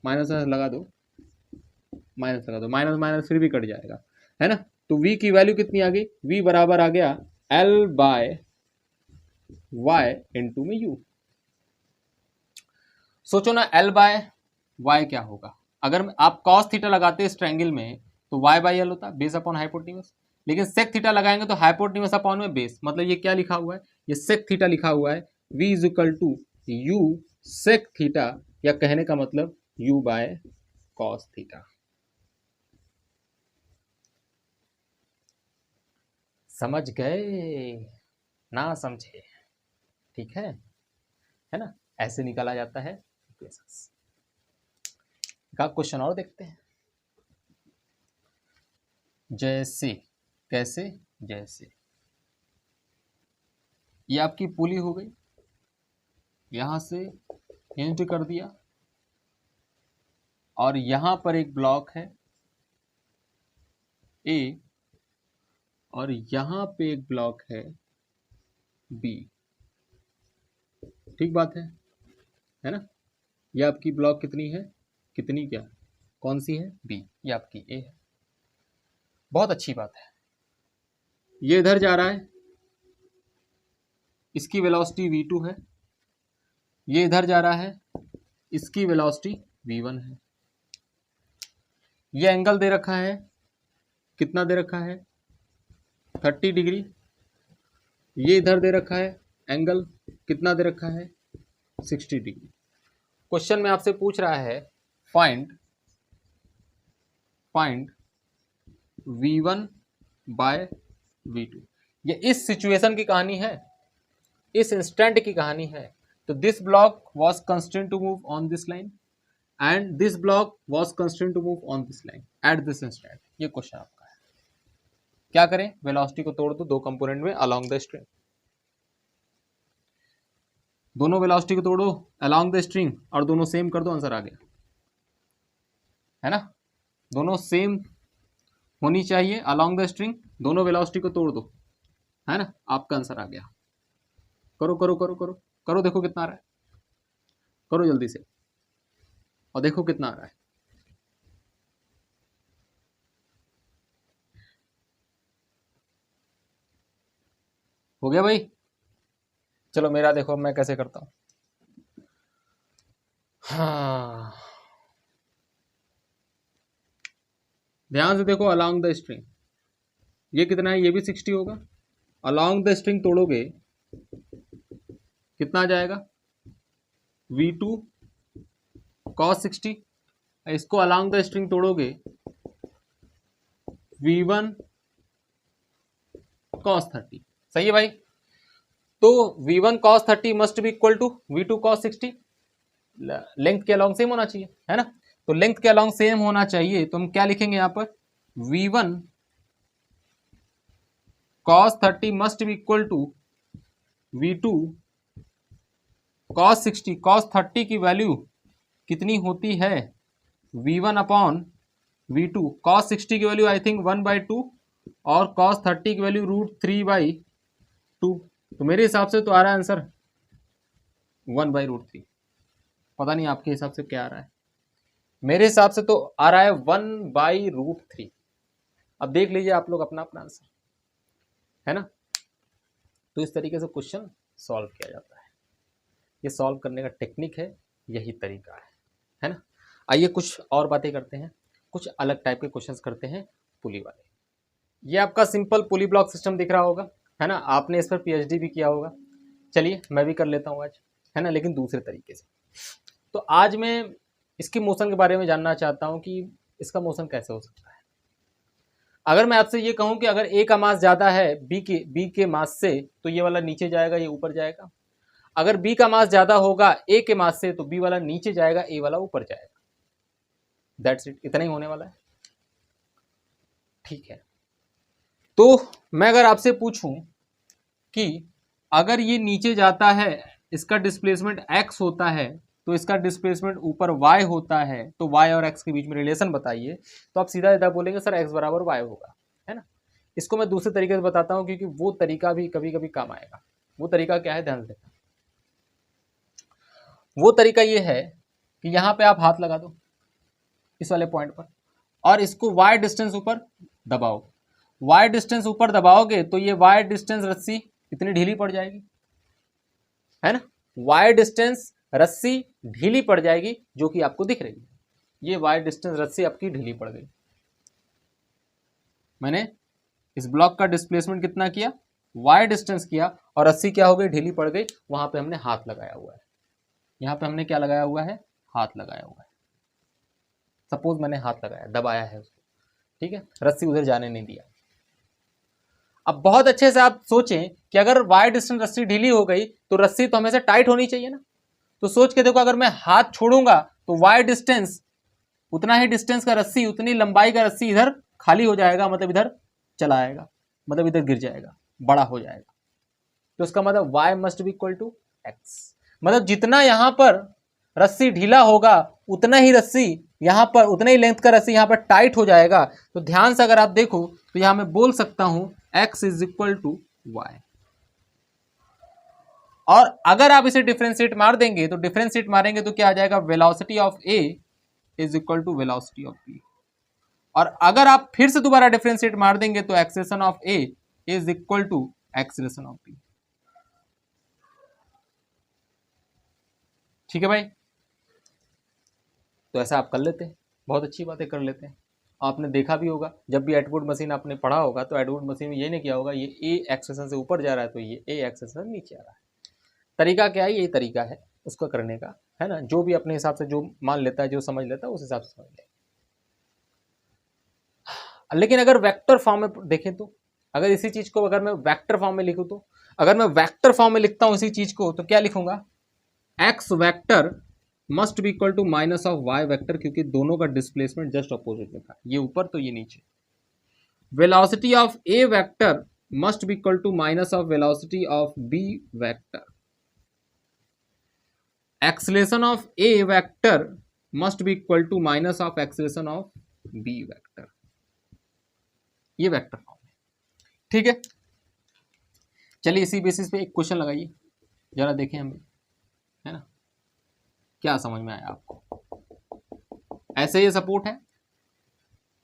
माइनस लगा दो, माइनस लगा दो, माइनस माइनस फिर भी कट जाएगा, है ना। तो v की वैल्यू कितनी आ गई, v बराबर आ गया l बाय y इंटू में u। सोचो ना l बाय y क्या होगा, अगर आप cos थीटा लगाते इस ट्रायंगल में तो y बाई एल होता, बेस अपॉन हाइपोटेन्यूस, लेकिन सेक थीटा लगाएंगे तो हाइपोटेन्यूस अपॉन में बेस, मतलब ये क्या लिखा हुआ है, ये सेक थीटा लिखा हुआ है, v is equal to u sec theta, या कहने का मतलब u बाय cos थीटा। समझ गए ना समझे, ठीक है ना, ऐसे निकाला जाता है इक्वेशंस का। क्वेश्चन और देखते हैं। जैसे, कैसे, जैसे ये आपकी पुली हो गई, यहां से हिंट कर दिया, और यहां पर एक ब्लॉक है ए, और यहां पे एक ब्लॉक है बी। ठीक बात है ना। ये आपकी ब्लॉक कितनी है, कितनी क्या, कौन सी है, बी। ये आपकी ए है। बहुत अच्छी बात है। ये इधर जा रहा है, इसकी वेलोसिटी v2 है। ये इधर जा रहा है, इसकी वेलोसिटी v1 है। ये एंगल दे रखा है, कितना दे रखा है, 30 डिग्री। ये इधर दे रखा है एंगल, कितना दे रखा है, 60 डिग्री। क्वेश्चन में आपसे पूछ रहा है फाइंड v1 बाय v2। ये इस सिचुएशन की कहानी है, इस इंस्टेंट की कहानी है। तो this block was constraint to move on this line and this block was constraint to move on this line at this instant. ये क्वेश्चन आपका है। क्या करें, वेलोसिटी को तोड़ दो दो कंपोनेंट में अलोंग द स्ट्रिंग। दोनों वेलोसिटी को तोड़ो अलोंग द स्ट्रिंग और दोनों सेम कर दो, आंसर आ गया, है ना। दोनों सेम होनी चाहिए अलोंग द स्ट्रिंग, दोनों वेलोसिटी को तोड़ दो, है ना, आपका आंसर आ गया। करो करो करो करो करो, देखो कितना आ रहा है, करो जल्दी से और देखो कितना आ रहा है। हो गया भाई। चलो मेरा देखो मैं कैसे करता हूं। हाँ, ध्यान से देखो, अलोंग द स्ट्रिंग ये कितना है, ये भी 60 होगा। अलोंग द स्ट्रिंग तोड़ोगे कितना आ जाएगा, v2 cos 60। इसको अलोंग द स्ट्रिंग तोड़ोगे v1 cos 30। सही है भाई। तो v1 cos 30 must be equal to v2 cos 60। Length के अलोंग सेम होना चाहिए, है ना। तो लेंथ के अलोंग सेम होना चाहिए, तो हम क्या लिखेंगे यहां पर, v1 cos 30 must be equal to v2 cos 60। cos 30 की वैल्यू कितनी होती है, v1 अपॉन v2। cos 60 की वैल्यू आई थिंक 1/2 और cos 30 की वैल्यू √3/2। तो मेरे हिसाब से तो आ रहा है आंसर 1/√3। पता नहीं आपके हिसाब से क्या आ रहा है, मेरे हिसाब से तो आ रहा है 1/√3। अब देख लीजिए आप लोग अपना अपना आंसर, है ना। तो इस तरीके से क्वेश्चन सॉल्व किया जाता है। ये सॉल्व करने का टेक्निक है, यही तरीका है ना। आइए कुछ और बातें करते हैं, कुछ अलग टाइप के क्वेश्चंस करते हैं पुली वाले। ये आपका सिंपल पुली ब्लॉक सिस्टम दिख रहा होगा, है ना। आपने इस पर पीएचडी भी किया होगा। चलिए मैं भी कर लेता हूँ आज, है ना, लेकिन दूसरे तरीके से। तो आज मैं इसकी मोशन के बारे में जानना चाहता हूँ कि इसका मोशन कैसे हो सकता है। अगर मैं आपसे ये कहूँ कि अगर ए का मास ज़्यादा है बी के मास से, तो ये वाला नीचे जाएगा, ये ऊपर जाएगा। अगर बी का मास ज़्यादा होगा ए के मास से, तो बी वाला नीचे जाएगा, ए वाला ऊपर जाएगा। दैट्स इट, इतना ही होने वाला है, ठीक है। तो मैं अगर आपसे पूछूं कि अगर ये नीचे जाता है, इसका डिस्प्लेसमेंट x होता है, तो इसका डिस्प्लेसमेंट ऊपर y होता है, तो y और x के बीच में रिलेशन बताइए। तो आप सीधा सीधा बोलेंगे सर x बराबर y होगा, है ना। इसको मैं दूसरे तरीके से बताता हूँ, क्योंकि वो तरीका भी कभी कभी काम आएगा। वो तरीका क्या है, ध्यान से देखना। वो तरीका ये है कि यहाँ पे आप हाथ लगा दो इस वाले पॉइंट पर, और इसको y डिस्टेंस ऊपर दबाओ। y डिस्टेंस ऊपर दबाओगे तो ये y डिस्टेंस रस्सी इतनी ढीली पड़ जाएगी, है ना। y डिस्टेंस रस्सी ढीली पड़ जाएगी, जो कि आपको दिख रही है। ये y डिस्टेंस रस्सी आपकी ढीली पड़ गई। मैंने इस ब्लॉक का डिस्प्लेसमेंट कितना किया, y डिस्टेंस किया, और रस्सी क्या हो गई, ढीली पड़ गई। वहां पे हमने हाथ लगाया हुआ है, यहाँ पे हमने क्या लगाया हुआ है, हाथ लगाया हुआ है। सपोज मैंने हाथ लगाया, दबाया है उसको, ठीक है, रस्सी उधर जाने नहीं दिया। अब बहुत अच्छे से आप सोचें कि अगर y डिस्टेंस रस्सी ढीली हो गई तो रस्सी तो हमेशा टाइट होनी चाहिए ना। तो सोच के देखो, अगर मैं हाथ छोड़ूंगा तो y डिस्टेंस, उतना ही डिस्टेंस का रस्सी, उतनी लंबाई का रस्सी इधर खाली हो जाएगा, मतलब इधर चला आएगा, मतलब इधर गिर जाएगा, बड़ा हो जाएगा। तो उसका मतलब y must be equal to x, मतलब जितना यहां पर रस्सी ढीला होगा उतना ही रस्सी यहां पर, उतना ही लेंथ का रस्सी यहां पर टाइट हो जाएगा। तो ध्यान से अगर आप देखो तो यहां मैं बोल सकता हूं x is equal to y। और अगर आप इसे डिफरेंशिएट मार देंगे तो डिफरेंशिएट मारेंगे तो क्या आ जाएगा, velocity of a is equal to velocity of b। और अगर आप फिर से दोबारा डिफरेंशिएट मार देंगे तो acceleration of a is equal to acceleration of b। ठीक है भाई, तो ऐसा आप कर लेते हैं, बहुत अच्छी बातें कर लेते हैं। आपने देखा भी होगा, जब भी एटवुड मशीन आपने पढ़ा होगा तो एटवुड मशीन में ये नहीं किया होगा ये ए एक्सेलेरेशन से ऊपर जा रहा है तो ये ए एक्सेलेरेशन नीचे आ रहा है। तरीका क्या है, यही तरीका है उसको करने का, है ना। जो भी अपने हिसाब से जो मान लेता है, जो समझ लेता है, उस हिसाब से समझ ले। लेकिन अगर वेक्टर फॉर्म में देखें तो, अगर इसी चीज को अगर मैं वेक्टर फॉर्म में लिखूं तो, अगर मैं वेक्टर फॉर्म में लिखता हूं इसी चीज को तो क्या लिखूंगा, x vector must be equal to minus of y vector, क्योंकि दोनों का डिस्प्लेसमेंट जस्ट अपोजिट लिखा है, ये ऊपर तो ये नीचे। Velocity of A vector must be equal to minus of velocity of B vector. Acceleration of A vector must be equal to minus of acceleration of B vector. ये वेक्टर फॉर्म है, ठीक है। चलिए इसी बेसिस पे एक क्वेश्चन लगाइए, जरा देखें हम, है ना, क्या समझ में आया आपको। ऐसे ये सपोर्ट है,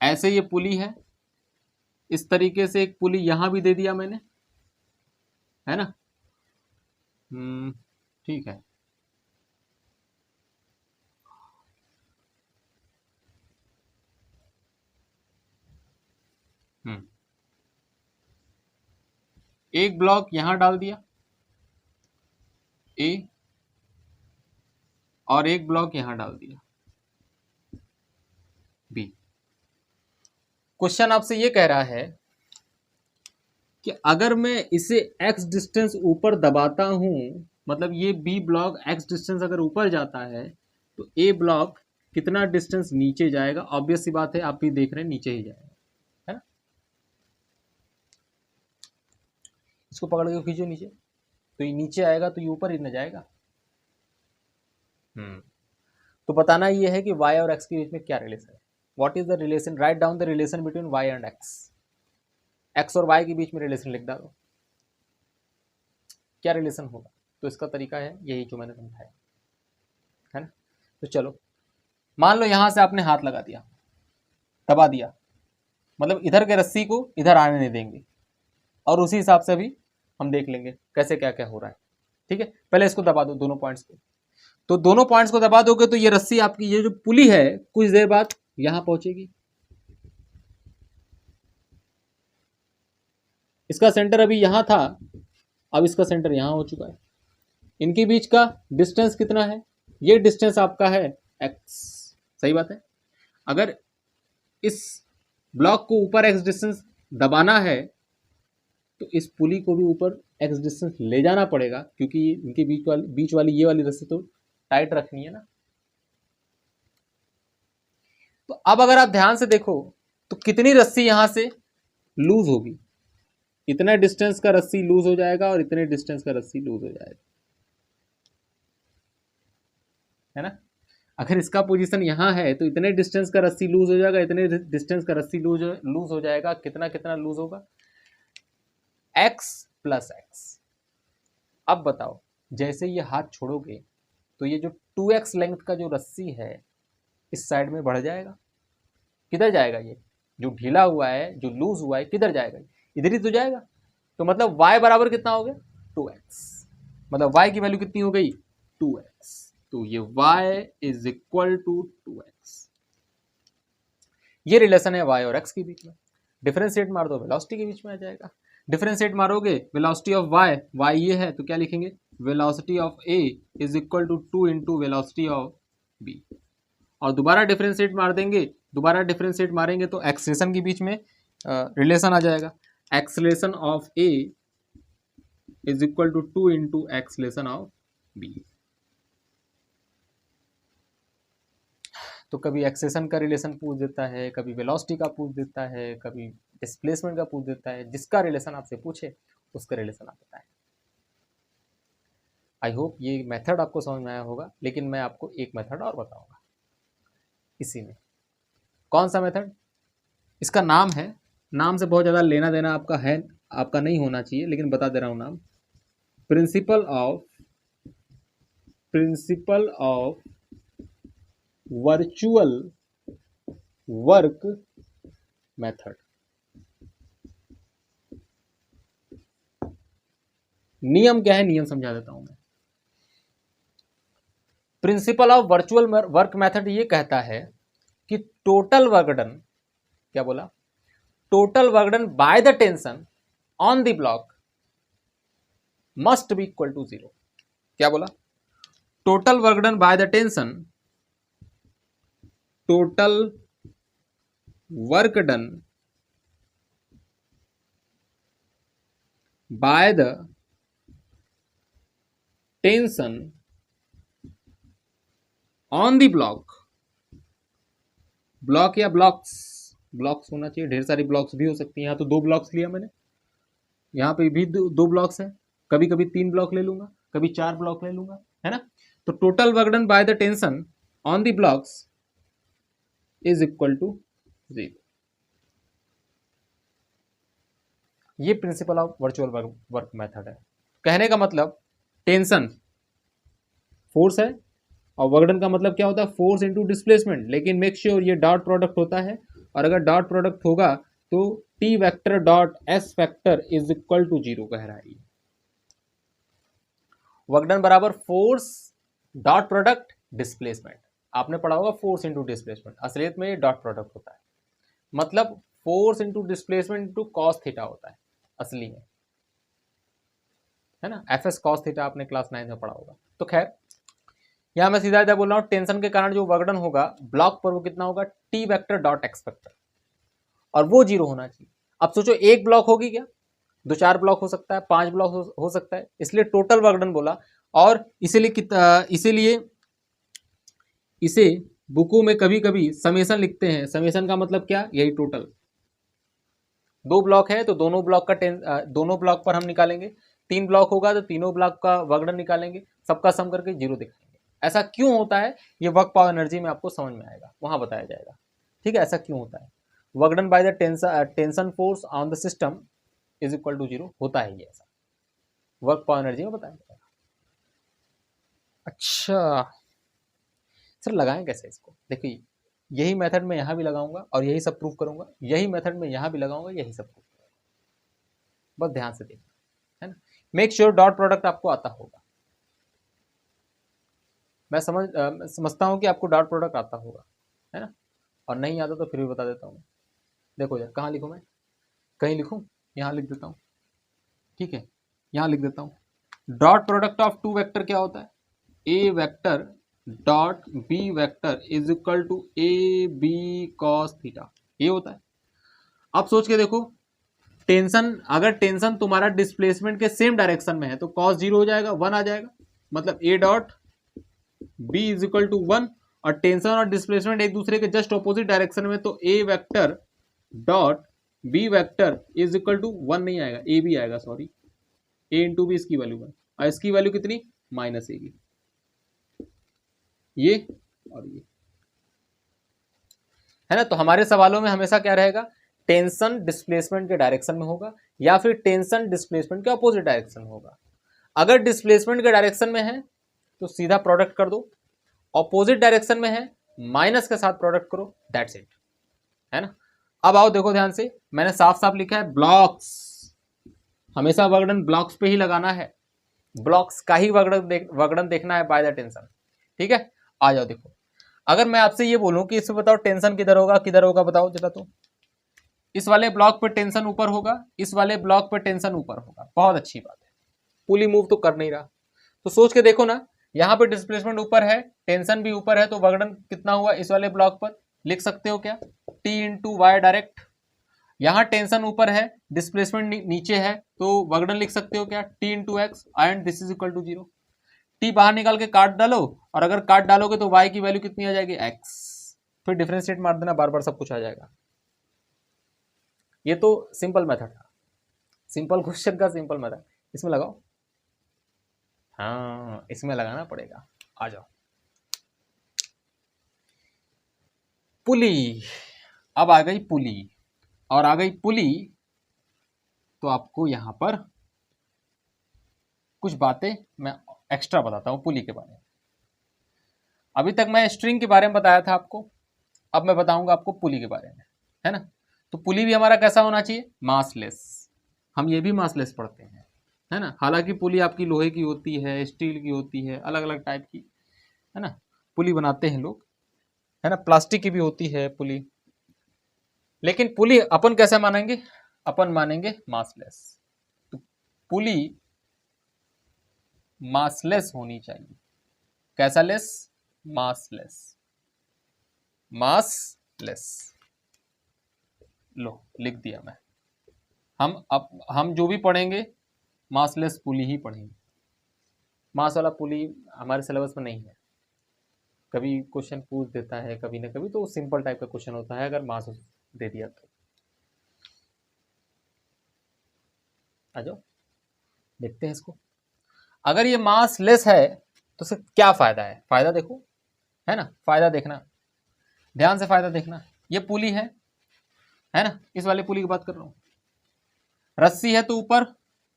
ऐसे ये पुली है, इस तरीके से एक पुली यहां भी दे दिया मैंने, है ना। ठीक है, एक ब्लॉक यहां डाल दिया ए, और एक ब्लॉक यहां डाल दिया बी। क्वेश्चन आपसे ये कह रहा है कि अगर मैं इसे x डिस्टेंस ऊपर दबाता हूं, मतलब ये बी ब्लॉक x डिस्टेंस अगर ऊपर जाता है तो ए ब्लॉक कितना डिस्टेंस नीचे जाएगा। ऑब्वियस सी बात है, आप भी देख रहे हैं नीचे ही जाएगा, है ना। इसको पकड़ के खींचो नीचे, तो ये नीचे आएगा तो ये ऊपर ही न जाएगा। तो बताना ये है कि y और x के बीच में क्या रिलेशन है। What is the relation, write down the relation between y and x और y के बीच में रिलेशन लिख डालो, क्या रिलेशन होगा। तो इसका तरीका है यही जो मैंने समझाया, है ना। तो चलो मान लो यहां से आपने हाथ लगा दिया, दबा दिया, मतलब इधर के रस्सी को इधर आने नहीं देंगे, और उसी हिसाब से भी हम देख लेंगे कैसे क्या क्या हो रहा है, ठीक है। पहले इसको दबा दो दोनों पॉइंट्स को, तो दोनों पॉइंट्स को दबा दोगे तो ये रस्सी आपकी, ये जो पुली है कुछ देर बाद यहां पहुंचेगी। इसका सेंटर अभी यहां था, अब इसका सेंटर यहां हो चुका है। इनके बीच का डिस्टेंस कितना है, ये डिस्टेंस आपका है x, सही बात है। अगर इस ब्लॉक को ऊपर x डिस्टेंस दबाना है तो इस पुली को भी ऊपर x डिस्टेंस ले जाना पड़ेगा, क्योंकि इनके बीच वाली ये वाली रस्सी तो टाइट रखनी है ना। तो अब अगर आप ध्यान से देखो तो कितनी रस्सी यहां से लूज होगी, इतना डिस्टेंस का रस्सी लूज हो जाएगा और इतने डिस्टेंस का रस्सी लूज हो जाएगा, है ना। अगर इसका पोजीशन यहां है तो इतने डिस्टेंस का रस्सी लूज हो जाएगा, इतने डिस्टेंस का रस्सी लूज हो जाएगा। कितना कितना लूज होगा, x प्लस x। अब बताओ, जैसे ये हाथ छोड़ोगे तो ये जो 2x लेंथ का जो रस्सी है इस साइड में बढ़ जाएगा। किधर जाएगा, ये जो ढीला हुआ है, जो लूज हुआ है, किधर जाएगा, इधर ही तो जाएगा। तो मतलब y बराबर कितना हो गया, 2x, मतलब y की वैल्यू कितनी हो गई, 2x। तो ये y is equal to 2x। ये रिलेशन है y और x के बीच में। डिफरेंशिएट मार दो, वेलोसिटी के बीच में आ जाएगा। डिफरेंशिएट मारोगे वेलोसिटी ऑफ y ये है तो क्या लिखेंगे, velocity of a is equal to 2 into velocity of b। और दोबारा डिफरेंशिएट मार देंगे, दोबारा डिफरेंशिएट मारेंगे तो एक्सेलेरेशन के बीच में रिलेशन आ जाएगा। Acceleration of A is equal to 2 into acceleration of B. तो कभी एक्सेशन का रिलेशन पूछ देता है, कभी वेलोसिटी का पूछ देता है, कभी डिस्प्लेसमेंट का पूछ देता है। जिसका रिलेशन आपसे पूछे उसका रिलेशन आप बताएं। आई होप ये मेथड आपको समझ में आया होगा, लेकिन मैं आपको एक मेथड और बताऊंगा इसी में। कौन सा मेथड? इसका नाम है, नाम से बहुत ज़्यादा लेना देना आपका नहीं होना चाहिए, लेकिन बता दे रहा हूँ नाम। Principle of virtual work method. नियम क्या है, नियम समझा देता हूं मैं। Principle of virtual work method ये कहता है कि टोटल वर्क डन, क्या बोला? Total work done by the tension on the block must be equal to 0। क्या बोला? Total work done by the tension, total work done by the tension on the block या ब्लॉक्स होना चाहिए, ढेर सारी ब्लॉक्स भी हो सकती हैं। यहाँ तो 2 ब्लॉक्स लिया मैंने, यहाँ पे भी 2 ब्लॉक्स हैं, कभी कभी 3 ब्लॉक ले लूंगा, कभी 4 ब्लॉक ले लूंगा, है ना। तो total work done by the tension on the blocks is equal to 0। ये principle of virtual work method है। कहने का मतलब टेंशन फोर्स है और वर्क डन का मतलब क्या होता है? Force into displacement. लेकिन मेक श्योर ये डॉट प्रोडक्ट होता है, और अगर डॉट प्रोडक्ट होगा तो T vector dot S vector is equal to 0 कह रहा है। वर्क डन बराबर फोर्स डॉट प्रोडक्ट डिस्प्लेसमेंट। आपने पढ़ा होगा फोर्स इनटू डिस्प्लेसमेंट, असलियत में ये डॉट प्रोडक्ट होता है। मतलब force into displacement into cos theta होता है असली में, है ना। एफ एस कॉस थीटा आपने क्लास 9 में पढ़ा होगा। तो खैर यहां मैं सीधा बोल रहा हूं, टेंशन के कारण जो वर्क डन होगा ब्लॉक पर वो कितना होगा? T vector dot x vector, और वो 0 होना चाहिए। अब सोचो एक ब्लॉक होगी क्या? 2-4 ब्लॉक हो सकता है, 5 ब्लॉक हो सकता है, इसलिए टोटल वर्क डन बोला। और इसीलिए इसे बुकों में कभी कभी समेशन लिखते हैं। समेशन का मतलब क्या? यही टोटल। 2 ब्लॉक है तो दोनों ब्लॉक पर हम निकालेंगे, 3 ब्लॉक होगा तो तीनों ब्लॉक का वर्क डन निकालेंगे, सबका सम करके 0 दिखाएंगे। ऐसा क्यों होता है ये वर्क पावर एनर्जी में आपको समझ में आएगा, वहां बताया जाएगा। ठीक है, ऐसा क्यों होता है? Work done by the tension force on the system is equal to 0 होता है ये, ऐसा वर्क पावर एनर्जी में बताया जाएगा। अच्छा सर लगाएं कैसे इसको? देखिए यही मेथड मैं यहां भी लगाऊंगा और यही सब प्रूफ करूंगा, यही मेथड मैं यहां भी लगाऊंगा, यही सब प्रूफ करूंगा। बस ध्यान से देखना, है ना। मेक श्योर डॉट प्रोडक्ट आपको आता होगा। मैं समझता हूं कि आपको डॉट प्रोडक्ट आता होगा, है ना। और नहीं आता तो फिर भी बता देता हूं। देखो यार, कहाँ लिखूं मैं? कहीं लिखूं? यहाँ लिख देता हूं, ठीक है, यहाँ लिख देता हूं। डॉट प्रोडक्ट ऑफ 2 वेक्टर क्या होता है? A vector dot B vector is equal to A B cos theta, ये होता है। अब सोच के देखो, अगर टेंशन तुम्हारा डिस्प्लेसमेंट के सेम डायरेक्शन में है तो कॉस 0 हो जाएगा, 1 आ जाएगा। मतलब A dot B is equal to 1, और टेंशन और डिस्प्लेसमेंट एक दूसरे के जस्ट ऑपोजिट डायरेक्शन में, तो A vector dot B vector is equal to 1 नहीं आएगा, ए बी आएगा, सॉरी, ए इंटू बी इसकी वैल्यू 1, और इसकी वैल्यू कितनी? Minus A B. ये और ये, है ना। तो हमारे सवालों में हमेशा क्या रहेगा? टेंशन डिस्प्लेसमेंट के डायरेक्शन में होगा, या फिर टेंशन डिस्प्लेसमेंट के अपोजिट डायरेक्शन में होगा। अगर डिस्प्लेसमेंट के डायरेक्शन में है तो सीधा प्रोडक्ट कर दो, ऑपोजिट डायरेक्शन में है माइनस के साथ प्रोडक्ट करो, दैट्स इट, है ना। अब आओ देखो ध्यान से, मैंने साफ साफ लिखा है ब्लॉक्स। हमेशा वर्क डन ब्लॉक्स पे ही लगाना है, ब्लॉक्स का ही वर्क डन देखना है बाय द टेंशन, ठीक है। आ जाओ देखो, अगर मैं आपसे ये बोलूं कि इसमें बताओ टेंशन किधर होगा बताओ जरा। तो इस वाले ब्लॉक पे टेंशन ऊपर होगा, इस वाले ब्लॉक पे टेंशन ऊपर होगा, बहुत अच्छी बात है। पुली मूव तो कर नहीं रहा, तो सोच के देखो ना, यहाँ पे डिस्प्लेसमेंट ऊपर है, टेंशन भी ऊपर है, तो वर्क डन कितना हुआ इस वाले ब्लॉक पर? लिख सकते हो क्या? T into y direct. यहाँ टेंशन ऊपर है, डिस्प्लेसमेंट नीचे है, तो वर्कडन लिख सकते हो क्या, T into x and this is equal to 0। T बाहर निकाल के काट डालो, और अगर काट डालोगे तो y की वैल्यू कितनी आ जाएगी, x। फिर डिफरेंशिएट मार देना, बार बार सब कुछ आ जाएगा। ये तो सिंपल मेथड था, सिंपल क्वेश्चन का सिंपल मेथड। इसमें लगाओ, हाँ इसमें लगाना पड़ेगा। आ जाओ, पुली, अब आ गई पुली, और आ गई पुली तो आपको यहां पर कुछ बातें मैं एक्स्ट्रा बताता हूं पुली के बारे में। अभी तक मैं स्ट्रिंग के बारे में बताया था आपको, अब मैं बताऊंगा आपको पुली के बारे में, है ना। तो पुली भी हमारा कैसा होना चाहिए, मासलेस। हम ये भी मासलेस पढ़ते हैं, है ना। हालांकि पुली आपकी लोहे की होती है, स्टील की होती है, अलग अलग टाइप की, है ना, पुली बनाते हैं लोग, है ना। प्लास्टिक की भी होती है पुली, लेकिन पुली अपन कैसे मानेंगे, अपन मानेंगे मासलेस। तो पुली मासलेस होनी चाहिए। कैसा लेस, मासलेस, मासलेस। लो लिख दिया मैं। हम जो भी पढ़ेंगे मासलेस पुली ही पढ़ेंगे। मास वाला पुली हमारे सिलेबस में नहीं है, कभी क्वेश्चन पूछ देता है कभी ना कभी, तो सिंपल टाइप का क्वेश्चन होता है अगर मास दे दिया तो। आ जाओ देखते हैं इसको। अगर ये मास लेस है तो इसका क्या फायदा है, फायदा देखो, है ना, फायदा देखना, ध्यान से फायदा देखना। ये पुली है ना, इस वाले पुली की बात कर रहा हूं। रस्सी है तो ऊपर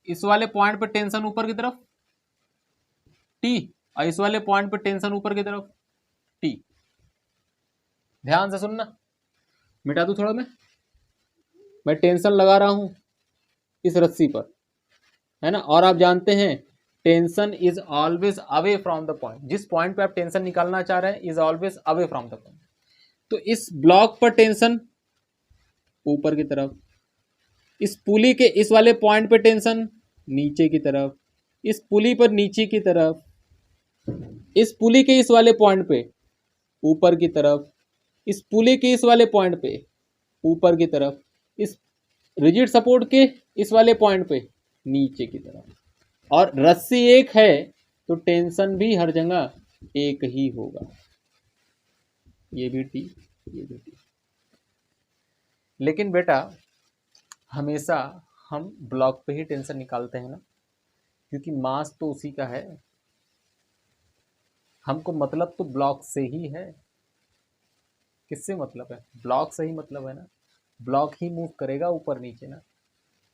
इस वाले पॉइंट पे टेंशन ऊपर की तरफ T, और इस वाले पॉइंट पे टेंशन ऊपर की तरफ T। ध्यान से सुनना, मिटा दूं थोड़ा मैं टेंशन लगा रहा हूं इस रस्सी पर, है ना, और आप जानते हैं tension is always away from the point. जिस पॉइंट पे आप टेंशन निकालना चाह रहे हैं is always away from the point. तो इस ब्लॉक पर टेंशन ऊपर की तरफ, इस पुली के इस वाले पॉइंट पे टेंशन नीचे की तरफ, इस पुली पर नीचे की तरफ, इस पुली के इस वाले पॉइंट पे ऊपर की तरफ, इस पुली के इस वाले पॉइंट पे ऊपर की तरफ, इस रिजिड सपोर्ट के इस वाले पॉइंट पे नीचे की तरफ। और रस्सी एक है तो टेंशन भी हर जगह एक ही होगा। ये भी टी, ये भी टी। लेकिन बेटा हमेशा हम ब्लॉक पे ही टेंशन निकालते हैं ना, क्योंकि मास तो उसी का है, हमको मतलब तो ब्लॉक से ही है। किससे मतलब है, ब्लॉक से ही मतलब है ना। ब्लॉक ही मूव करेगा ऊपर नीचे ना,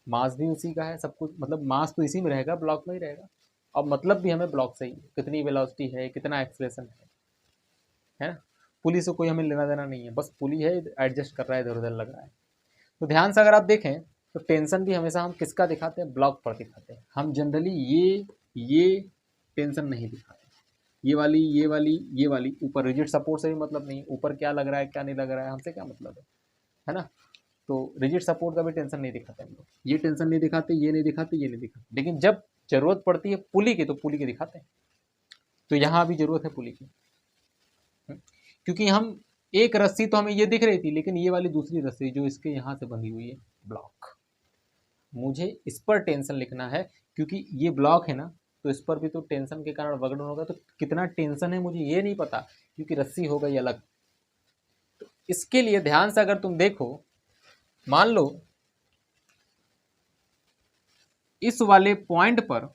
मास भी उसी का है, सब कुछ मतलब मास तो इसी में रहेगा, ब्लॉक में ही रहेगा। अब मतलब भी हमें ब्लॉक से ही, कितनी वेलोसिटी है, कितना एक्सलेशन है ना। पुली से कोई हमें लेना देना नहीं है, बस पुली है एडजस्ट कर रहा है, इधर उधर लग रहा है। तो ध्यान से अगर आप देखें तो टेंशन भी हमेशा हम किसका दिखाते हैं, ब्लॉक पर दिखाते हैं। हम जनरली ये टेंशन नहीं दिखाते, ये वाली ऊपर रिजिड सपोर्ट से भी मतलब नहीं, ऊपर क्या लग रहा है क्या नहीं लग रहा है हमसे क्या मतलब है ना। तो रिजिड सपोर्ट का भी टेंशन नहीं दिखाते हम लोग, ये टेंशन नहीं दिखाते, ये नहीं दिखाते, ये नहीं दिखाते। लेकिन जब जरूरत पड़ती है पुली की तो पुली की दिखाते हैं। तो यहाँ भी जरूरत है पुली की, क्योंकि हम एक रस्सी तो हमें ये दिख रही थी, लेकिन ये वाली दूसरी रस्सी जो इसके यहाँ से बंधी हुई है ब्लॉक, मुझे इस पर टेंशन लिखना है, क्योंकि ये ब्लॉक है ना, तो इस पर भी तो टेंशन के कारण वर्कडन होगा। तो कितना टेंशन है मुझे ये नहीं पता, क्योंकि रस्सी हो गई अलग। तो इसके लिए ध्यान से अगर तुम देखो, मान लो इस वाले पॉइंट पर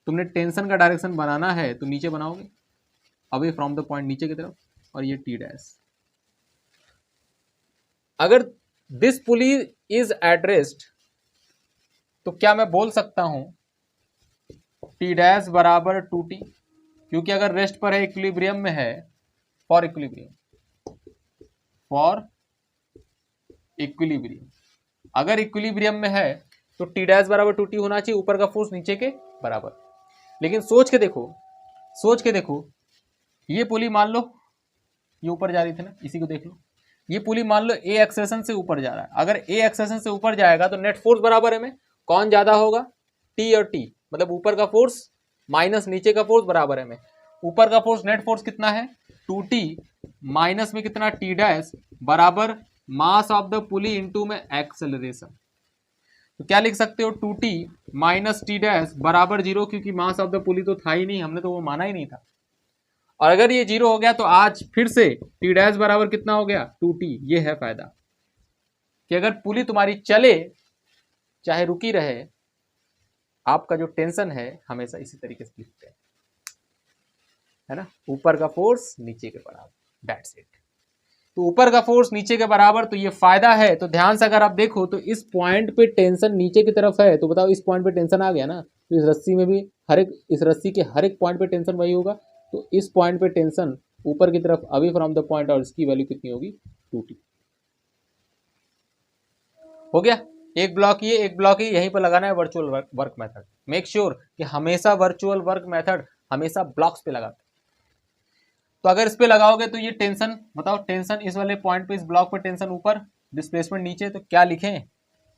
तुमने टेंशन का डायरेक्शन बनाना है तो नीचे बनाओगे, अवे फ्रॉम द पॉइंट, नीचे की तरफ, और ये टी डैश। अगर this pulley is at rest तो क्या मैं बोल सकता हूं टी डैश बराबर 2t, क्योंकि अगर रेस्ट पर है, इक्विलिब्रियम में है, फॉर इक्विलिब्रियम, अगर इक्विलिब्रियम में है तो टी डैश बराबर 2t होना चाहिए, ऊपर का फोर्स नीचे के बराबर। लेकिन सोच के देखो, ये पुली मान लो ये ऊपर जा रही थी ना, इसी को देख लो, ये पुली मान लो ए एक्सेशन से ऊपर जा रहा है। अगर ए एक्सेशन से ऊपर जाएगा तो नेट फोर्स बराबर है में, कौन ज्यादा होगा, टी और टी, मतलब ऊपर का फोर्स माइनस नीचे का फोर्स बराबर है में। ऊपर का फोर्स नेट फोर्स कितना है 2t, माइनस में कितना टी डैश बराबर mass of the pulley into में एक्सेलरेशन। तो क्या लिख सकते हो, 2t माइनस टी डैश बराबर 0, क्योंकि मास ऑफ द पुली तो था ही नहीं, हमने तो वो माना ही नहीं था। और अगर ये 0 हो गया तो आज फिर से टी डैश बराबर कितना हो गया, 2t। ये है फायदा कि अगर पुली तुम्हारी चले चाहे रुकी रहे, आपका जो टेंशन है हमेशा इसी तरीके से लिखते हैं, है ना, ऊपर का फोर्स नीचे के बराबर, दैट्स इट। तो ऊपर का फोर्स नीचे के बराबर, तो ये फायदा है। तो ध्यान से अगर आप देखो तो इस पॉइंट पे टेंशन नीचे की तरफ है, तो बताओ इस पॉइंट पे टेंशन आ गया ना, तो इस रस्सी में भी इस रस्सी के हर एक पॉइंट पे टेंशन वही होगा। तो इस पॉइंट पे टेंशन ऊपर की तरफ अवे फ्रॉम द पॉइंट, और इसकी वैल्यू कितनी होगी, 2t। हो गया, एक ब्लॉक ये, एक ब्लॉक ये, यहीं पर लगाना है virtual work method. Make sure कि हमेशा वर्चुअल वर्क मेथड हमेशा ब्लॉक्स पे लगाते। तो अगर इस पे लगाओगे तो ये टेंशन, बताओ टेंशन इस वाले पॉइंट पे, इस ब्लॉक पे टेंशन ऊपर, डिस्प्लेसमेंट नीचे, तो क्या लिखें,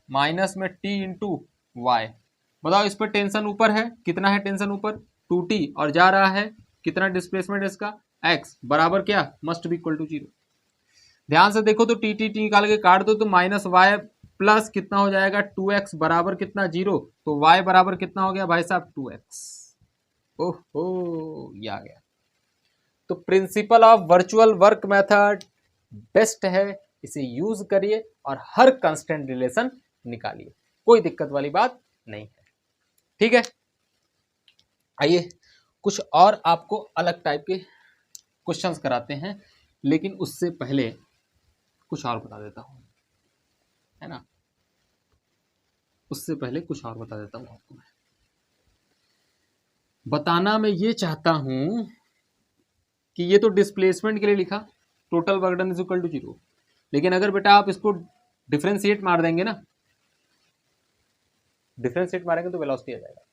माइनस में टी इंटू वाई। बताओ इस पर टेंशन ऊपर है, कितना है टेंशन ऊपर, 2t, और जा रहा है कितना डिस्प्लेसमेंट इसका, x, बराबर क्या, मस्ट बी इक्वल टू 0। ध्यान से देखो तो टी निकाल के काट दो तो माइनस वाई प्लस कितना हो जाएगा, 2x बराबर कितना, 0। तो y बराबर कितना हो गया भाई साहब, 2x। ओहो, ये आ गया। तो principal of virtual work method best है, इसे यूज करिए और हर कांस्टेंट रिलेशन निकालिए, कोई दिक्कत वाली बात नहीं है। ठीक है, आइए कुछ और आपको अलग टाइप के क्वेश्चंस कराते हैं, लेकिन उससे पहले कुछ और बता देता हूं, है ना, उससे पहले कुछ और बता देता हूं आपको। मैं बताना मैं ये चाहता हूं कि ये तो डिस्प्लेसमेंट के लिए लिखा, total work done is equal to 0, लेकिन अगर बेटा आप इसको डिफरेंशिएट मार देंगे ना, डिफरेंशिएट मारेंगे तो वेलोसिटी आ जाएगा।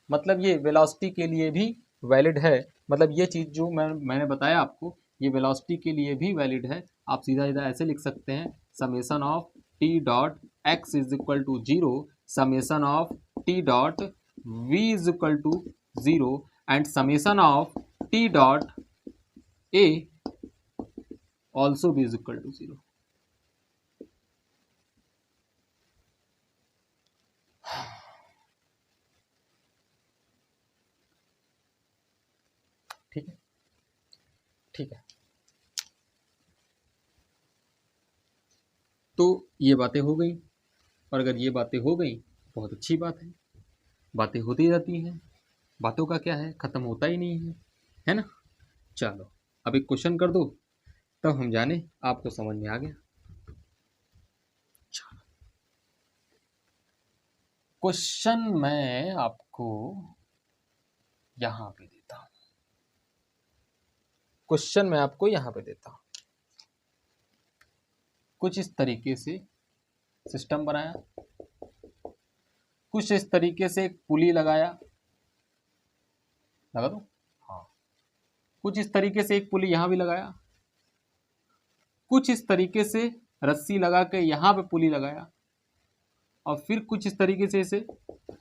मतलब ये वेलोसिटी के लिए भी वैलिड है, मतलब ये चीज़ जो मैंने बताया आपको, ये वेलोसिटी के लिए भी वैलिड है। आप सीधा सीधा ऐसे लिख सकते हैं, summation of T dot x is equal to 0, summation of T dot v is equal to 0, and summation of T dot a also b is equal to 0। ठीक है, ठीक है, तो ये बातें हो गई, और अगर ये बातें हो गई बहुत अच्छी बात है, बातें होती रहती हैं, बातों का क्या है, खत्म होता ही नहीं है ना। चलो अब एक क्वेश्चन कर दो, तब हम जाने आपको समझ में आ गया। क्वेश्चन मैं आपको यहां पे देता हूं, क्वेश्चन मैं आपको यहां पे देता हूं। कुछ इस तरीके से सिस्टम बनाया, कुछ इस तरीके से एक पुली लगाया, लगा दो, हाँ, कुछ इस तरीके से एक पुली यहां भी लगाया, कुछ इस तरीके से रस्सी लगा के यहां पे पुली लगाया, और फिर कुछ इस तरीके से इसे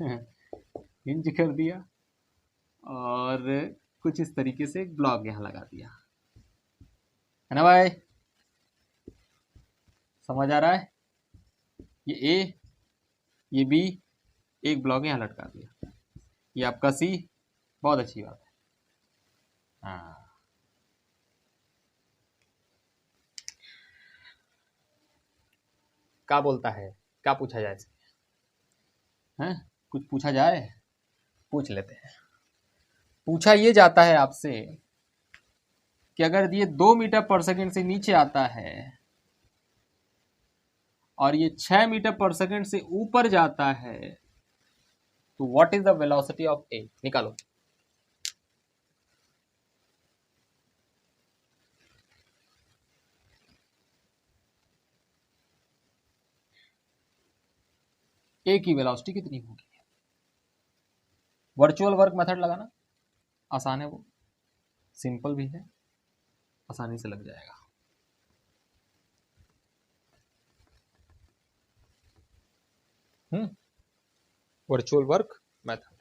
हिंज कर दिया, और कुछ इस तरीके से एक ब्लॉक यहां लगा दिया, है ना भाई, समझ आ रहा है। ये ए, ये बी, एक ब्लॉक यहां लटका दिया, ये आपका सी, बहुत अच्छी बात है। हाँ, क्या बोलता है, क्या पूछा जाए इसमें, हैं, कुछ पूछा जाए, पूछ लेते हैं। पूछा ये जाता है आपसे कि अगर ये 2 मीटर पर सेकंड से नीचे आता है और ये 6 मीटर पर सेकंड से ऊपर जाता है, तो what is the velocity of A, निकालो। ए की वेलोसिटी कितनी होगी। वर्चुअल वर्क मेथड लगाना आसान है, वो सिंपल भी है, आसानी से लग जाएगा। वर्चुअल वर्क मेथड,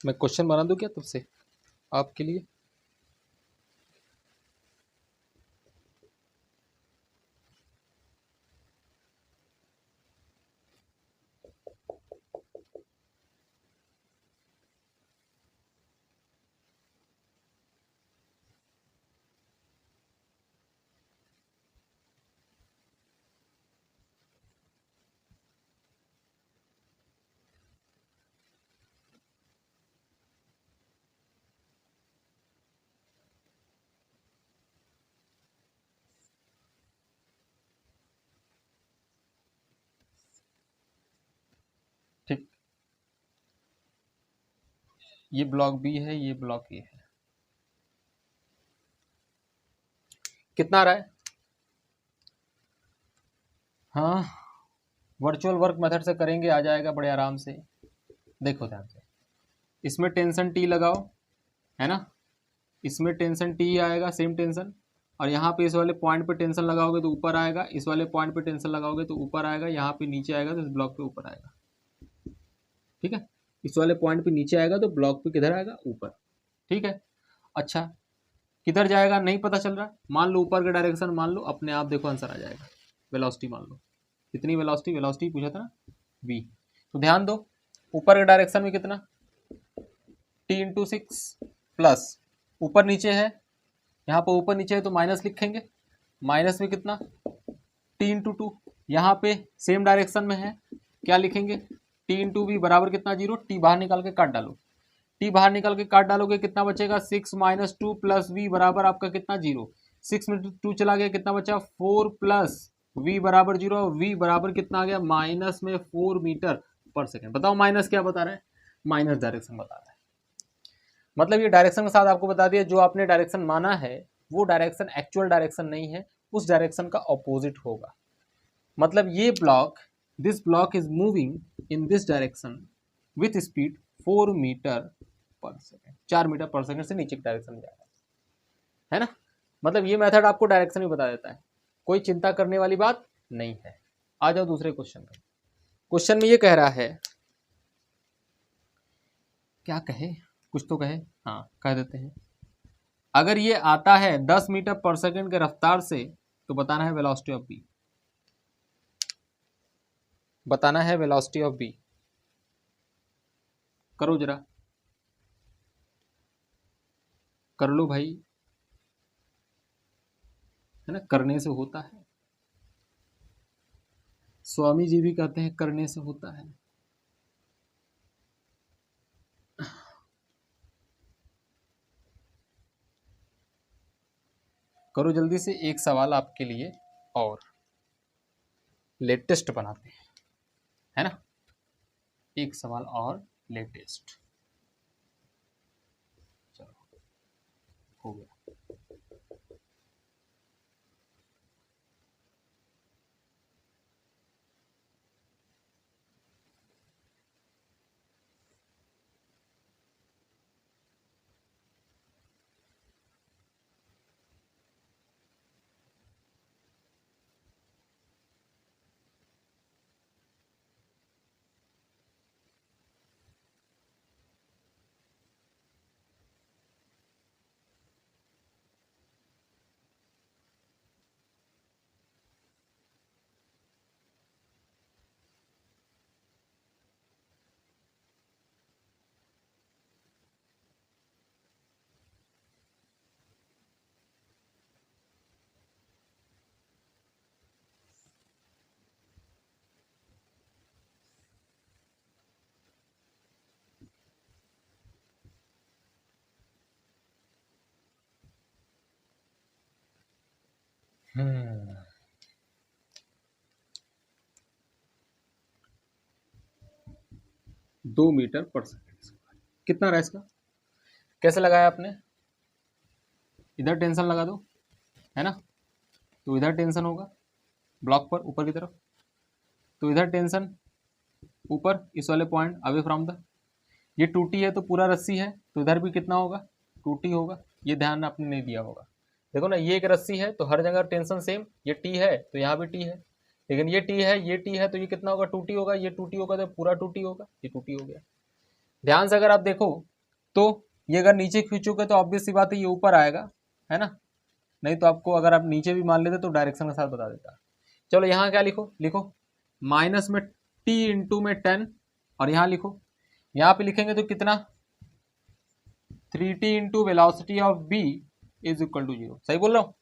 मैं क्वेश्चन बना दूं क्या तब से आपके लिए? ठीक, ये ब्लॉक बी है, ये ब्लॉक ए है। कितना आ रहा है? हाँ, वर्चुअल वर्क मेथड से करेंगे, आ जाएगा बड़े आराम से। देखो ध्यान से, इसमें टेंशन टी लगाओ, है ना, इसमें टेंशन टी आएगा, सेम टेंशन, और यहाँ पे इस वाले पॉइंट पे टेंशन लगाओगे तो ऊपर आएगा, इस वाले पॉइंट पे टेंशन लगाओगे तो ऊपर आएगा, यहाँ पे नीचे आएगा तो इस ब्लॉक पे ऊपर आएगा। ठीक है, इस वाले पॉइंट पे नीचे आएगा तो ब्लॉक पे किधर आएगा? ऊपर। ठीक है, अच्छा किधर जाएगा नहीं पता चल रहा, मान लो ऊपर का डायरेक्शन मान लो, अपने आप देखो आंसर आ जाएगा। वेलोसिटी मान लो, कितनी वेलोसिटी? वेलोसिटी पूछा था ना, v। तो ध्यान दो, ऊपर के डायरेक्शन में कितना, t इंटू 6 प्लस ऊपर नीचे है, यहाँ पर ऊपर नीचे है तो माइनस लिखेंगे, माइनस में कितना, t इंटू 2, यहाँ पे सेम डायरेक्शन में है, क्या लिखेंगे, t इंटू वी बराबर कितना, 0। t बाहर निकाल के काट डालो, t बाहर निकाल के काट डालोगे कितना बचेगा, 6 माइनस 2 प्लस वी बराबर आपका कितना, 0। 6 में 2 चला गया, कितना बचा, 4 प्लस v बराबर 0, v बराबर कितना आ गया, माइनस में 4 मीटर पर सेकेंड। बताओ माइनस क्या बता रहा है, माइनस डायरेक्शन बता रहा है। मतलब ये डायरेक्शन के साथ आपको बता दिया, जो आपने डायरेक्शन माना है वो डायरेक्शन एक्चुअल डायरेक्शन नहीं है, उस डायरेक्शन का ऑपोजिट होगा। मतलब ये block, this block is moving in this direction with speed 4 metre per second, 4 metre per second से नीचे की डायरेक्शन में जा रहा है ना। मतलब ये मेथड आपको डायरेक्शन भी बता देता है, कोई चिंता करने वाली बात नहीं है। आ जाओ दूसरे क्वेश्चन में। क्वेश्चन में ये कह रहा है, क्या कहे, कुछ तो कहे, हाँ कह देते हैं। अगर ये आता है 10 मीटर पर सेकेंड के रफ्तार से तो बताना है वेलोसिटी ऑफ बी, बताना है वेलोसिटी ऑफ बी। करो जरा, कर लो भाई, है ना, करने से होता है, स्वामी जी भी कहते हैं करने से होता है। करो जल्दी से, एक सवाल आपके लिए और लेटेस्ट बनाते हैं, है ना, एक सवाल और लेटेस्ट। चलो हो गया। हम्म 2 मीटर पर सेकेंड कितना रहा इसका, कैसे लगाया आपने, इधर टेंशन लगा दो, है ना, तो इधर टेंशन होगा ब्लॉक पर ऊपर की तरफ, तो इधर टेंशन ऊपर इस वाले पॉइंट अवे फ्रॉम द, ये टूटी है तो पूरा रस्सी है तो इधर भी कितना होगा, टूटी होगा, ये ध्यान आपने नहीं दिया होगा। देखो ना, ये एक रस्सी है तो हर जगह टेंशन सेम, ये टी है तो यहाँ भी टी है, लेकिन ये टी है, ये टी है तो ये कितना होगा, टूटी होगा, ये टूटी होगा तो पूरा टूटी होगा, ये टूटी हो गया। ध्यान से अगर आप देखो तो ये अगर नीचे खींचोगे तो ऑब्वियस सी बात है ये ऊपर आएगा, है ना। नहीं तो आपको अगर आप नीचे भी मान लेते तो डायरेक्शन के साथ बता देता। चलो यहाँ क्या लिखो, लिखो माइनस में टी इंटू में 10, और यहाँ लिखो, यहाँ पे लिखेंगे तो कितना 3t into velocity of B is equal to 0। सही बोल रहा हूँ?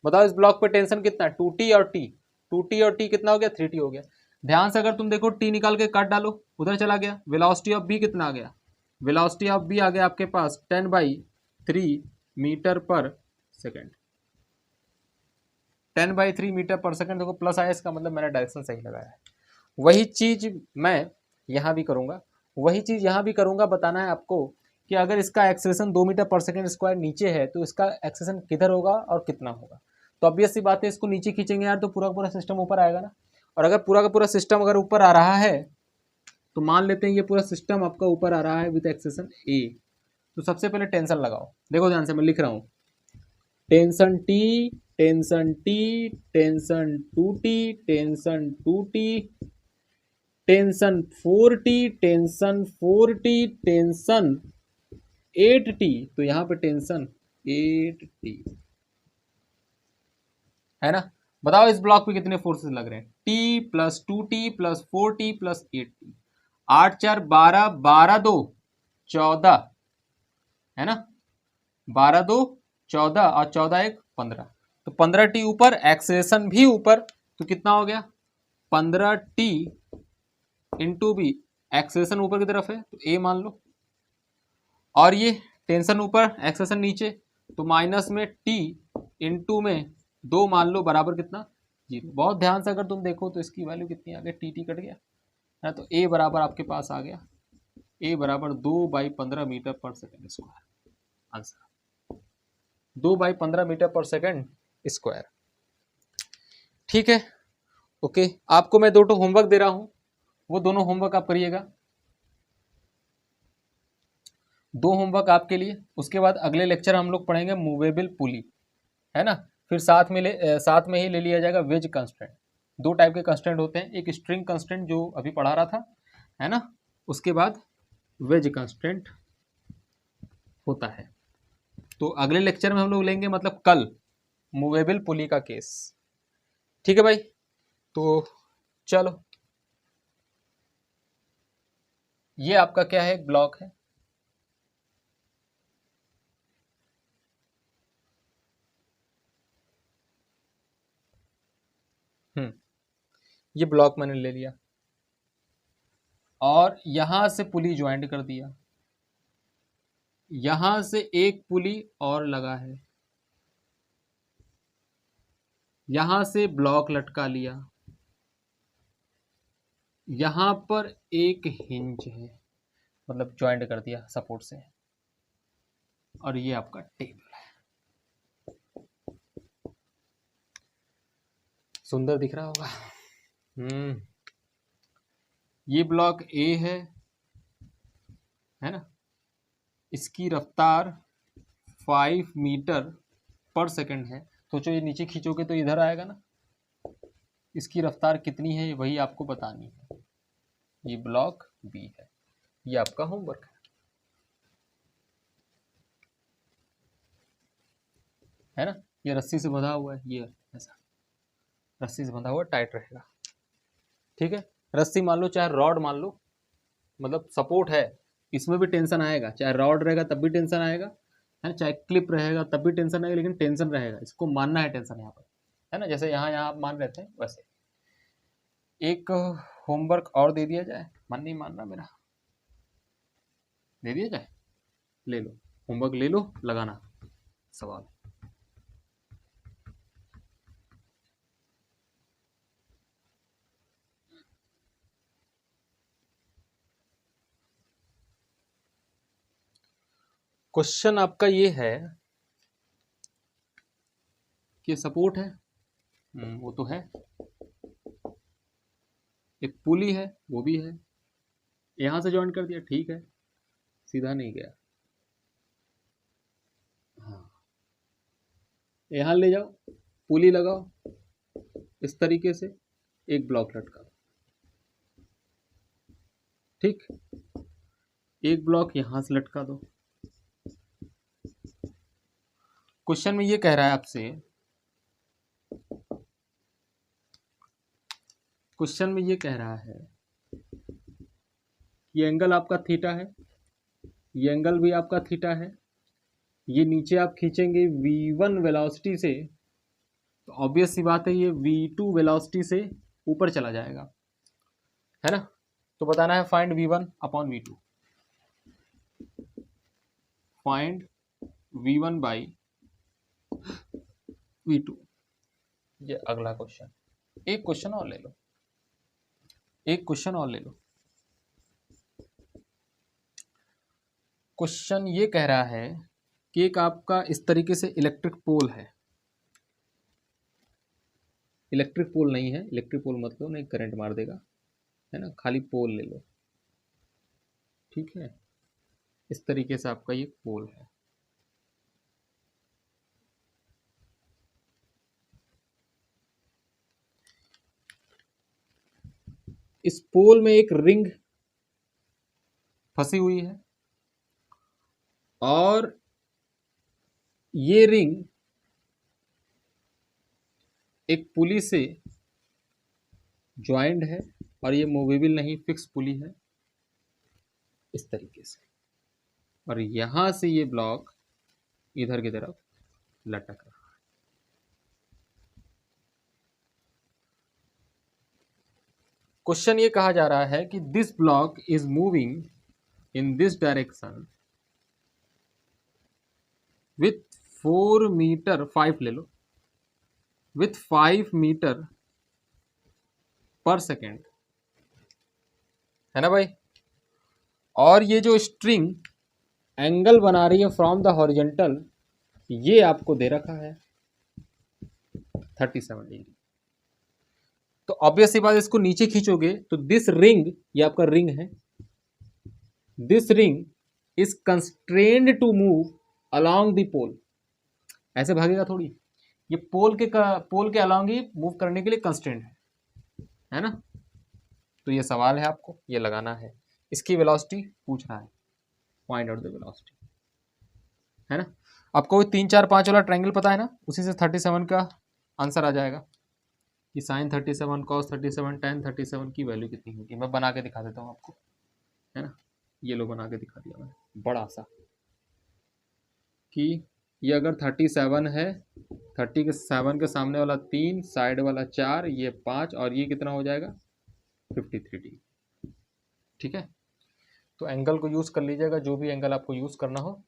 बताओ इस ब्लॉक पे टेंशन कितना है, 2t और t, 2t और t कितना हो गया, 3t हो गया। ध्यान से अगर तुम देखो t निकाल के काट डालो, उधर चला गया। वेलोसिटी ऑफ b कितना आ गया, वेलोसिटी ऑफ b आ गया आपके पास 10/3 metre per second. 10/3 metre per second, देखो प्लस आया, इसका मतलब मैंने डायरेक्शन सही लगाया है। वही चीज मैं यहाँ भी करूँगा, वही चीज यहाँ भी करूँगा। बताना है आपको कि अगर इसका acceleration 2 metre per second square नीचे है तो इसका एक्सेलेरेशन किधर होगा और कितना होगा। तो ऑब्वियस सी बात है, इसको नीचे खींचेंगे यार तो पूरा का पूरा सिस्टम ऊपर आएगा ना। और अगर पूरा का पूरा सिस्टम अगर ऊपर आ रहा है तो मान लेते हैं ये पूरा सिस्टम आपका ऊपर आ रहा है विद एक्सेलेरेशन ए। तो सबसे पहले टेंशन लगाओ, देखो ध्यान से मैं लिख रहा हूँ, tension T, tension T, tension 2t, tension 2t, tension 4t, tension 4t, tension 8t। तो यहाँ पे टेंशन 8t है ना। बताओ इस ब्लॉक पे कितने फोर्सेस लग रहे हैं, t plus 2t plus 4t plus 8t। 8 4 12, 12 2 14, है ना। 12 2 14 और 14 1 15। तो 15t ऊपर, एक्सेलेरेशन भी ऊपर, तो कितना हो गया 15t इंटू बी। एक्सेलेरेशन ऊपर की तरफ है तो a मान लो, और ये टेंशन ऊपर एक्सेलेरेशन नीचे, तो माइनस में t इंटू में 2 मान लो, बराबर कितना 0। बहुत ध्यान से अगर तुम देखो तो इसकी वैल्यू कितनी आ गई, टी कट गया है। तो a बराबर आपके पास आ गया, a बराबर 2/15 metre per second square. Answer 2/15 metre per second square. ठीक है, ओके। आपको मैं 2 होमवर्क दे रहा हूं, वो दोनों होमवर्क आप करिएगा। 2 होमवर्क आपके लिए। उसके बाद अगले लेक्चर हम लोग पढ़ेंगे मूवेबल पुली, है ना। फिर साथ में ही ले लिया जाएगा वेज कंस्ट्रेंट। 2 टाइप के कंस्ट्रेंट होते हैं, एक स्ट्रिंग कंस्ट्रेंट जो अभी पढ़ा रहा था, है ना, उसके बाद वेज कंस्ट्रेंट होता है। तो अगले लेक्चर में हम लोग लेंगे, मतलब कल, मूवेबल पुली का केस। ठीक है भाई, तो चलो, ये आपका क्या है, ब्लॉक है। ये ब्लॉक मैंने ले लिया और यहां से पुली ज्वाइंट कर दिया, यहां से एक पुली और लगा है, यहां से ब्लॉक लटका लिया, यहां पर एक हिंज है, मतलब ज्वाइंट कर दिया सपोर्ट से, और ये आपका टेबल है। सुंदर दिख रहा होगा। ये ब्लॉक ए है ना। इसकी रफ्तार 5 मीटर पर सेकंड है। सोचो ये नीचे खींचोगे तो इधर आएगा ना। इसकी रफ्तार कितनी है वही आपको बतानी है। ये ब्लॉक बी है, ये आपका होमवर्क है ना। ये रस्सी से बंधा हुआ है, ये ऐसा रस्सी से बंधा हुआ, टाइट रहेगा। ठीक है, रस्सी मान लो चाहे रॉड मान लो, मतलब सपोर्ट है, इसमें भी टेंशन आएगा। चाहे रॉड रहेगा तब भी टेंशन आएगा, है ना, चाहे क्लिप रहेगा तब भी टेंशन आएगा, लेकिन टेंशन रहेगा। इसको मानना है टेंशन यहाँ पर, है ना। जैसे यहाँ आप मान रहे थे वैसे। एक होमवर्क और दे दिया जाए, मन नहीं मान रहा मेरा, दे दिया जाए, ले लो होमवर्क, ले लो, लगाना सवाल। क्वेश्चन आपका ये है कि सपोर्ट है, वो तो है, एक पुली है वो भी है, यहां से ज्वाइन कर दिया, ठीक है, सीधा नहीं गया, हाँ, यहां ले जाओ, पुली लगाओ इस तरीके से, एक ब्लॉक लटका, ठीक, एक ब्लॉक यहां से लटका दो, क्वेश्चन में ये कह रहा है आपसे, क्वेश्चन में ये कह रहा है ये एंगल आपका थीटा है, ये एंगल भी आपका थीटा है, ये नीचे आप खींचेंगे v1 वेलोसिटी से, तो ऑब्वियस सी बात है ये v2 वेलोसिटी से ऊपर चला जाएगा, है ना। तो बताना है find v1 upon v2, find v1 by v2। ये अगला क्वेश्चन, एक क्वेश्चन और ले लो, एक क्वेश्चन और ले लो। क्वेश्चन ये कह रहा है कि एक आपका इस तरीके से इलेक्ट्रिक पोल है, इलेक्ट्रिक पोल नहीं है, इलेक्ट्रिक पोल मतलब नहीं करंट मार देगा, है ना, खाली पोल ले लो, ठीक है। इस तरीके से आपका ये पोल है, इस पोल में एक रिंग फंसी हुई है और ये रिंग एक पुली से ज्वाइंट है और ये मूवेबल नहीं, फिक्स पुली है इस तरीके से, और यहां से ये ब्लॉक इधर की तरफ लटक रहा है। क्वेश्चन ये कहा जा रहा है कि this block is moving in this direction with 4 metre, 5 ले लो, विथ 5 मीटर पर सेकेंड, है ना भाई। और ये जो स्ट्रिंग एंगल बना रही है फ्रॉम द हॉरिजॉन्टल, ये आपको दे रखा है 37 डिग्री। तो ऑब्वियस सी बात, इसको नीचे खींचोगे तो दिस रिंग, ये आपका रिंग है, this ring is constrained to move along the pole, ऐसे भागेगा थोड़ी, ये पोल के अलोंग ही मूव करने के लिए कंस्ट्रेंट है ना। तो ये सवाल है, आपको ये लगाना है, इसकी वेलोसिटी पूछ रहा है, फाइंड आउट द वेलोसिटी, है ना। आपको 3 4 5 वाला ट्रायंगल पता है ना, उसी से 37 का आंसर आ जाएगा कि साइन 37 कॉस 37 tan 37 की वैल्यू कितनी होगी। मैं बना के दिखा देता हूँ आपको, है ना, ये लो बना के दिखा दिया मैंने बड़ा सा, कि ये अगर 37 है, 37 के सामने वाला 3, साइड वाला 4, ये 5 और ये कितना हो जाएगा 53 डिग्री, ठीक है। तो एंगल को यूज़ कर लीजिएगा, जो भी एंगल आपको यूज़ करना हो।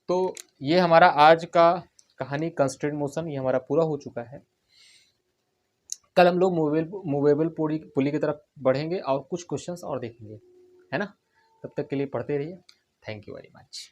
तो ये हमारा आज का कहानी कंस्ट्रेंट मोशन, ये हमारा पूरा हो चुका है। कल हम लोग मूवेबल पुली की तरफ बढ़ेंगे और कुछ क्वेश्चंस और देखेंगे, है ना। तब तक के लिए पढ़ते रहिए। Thank you very much.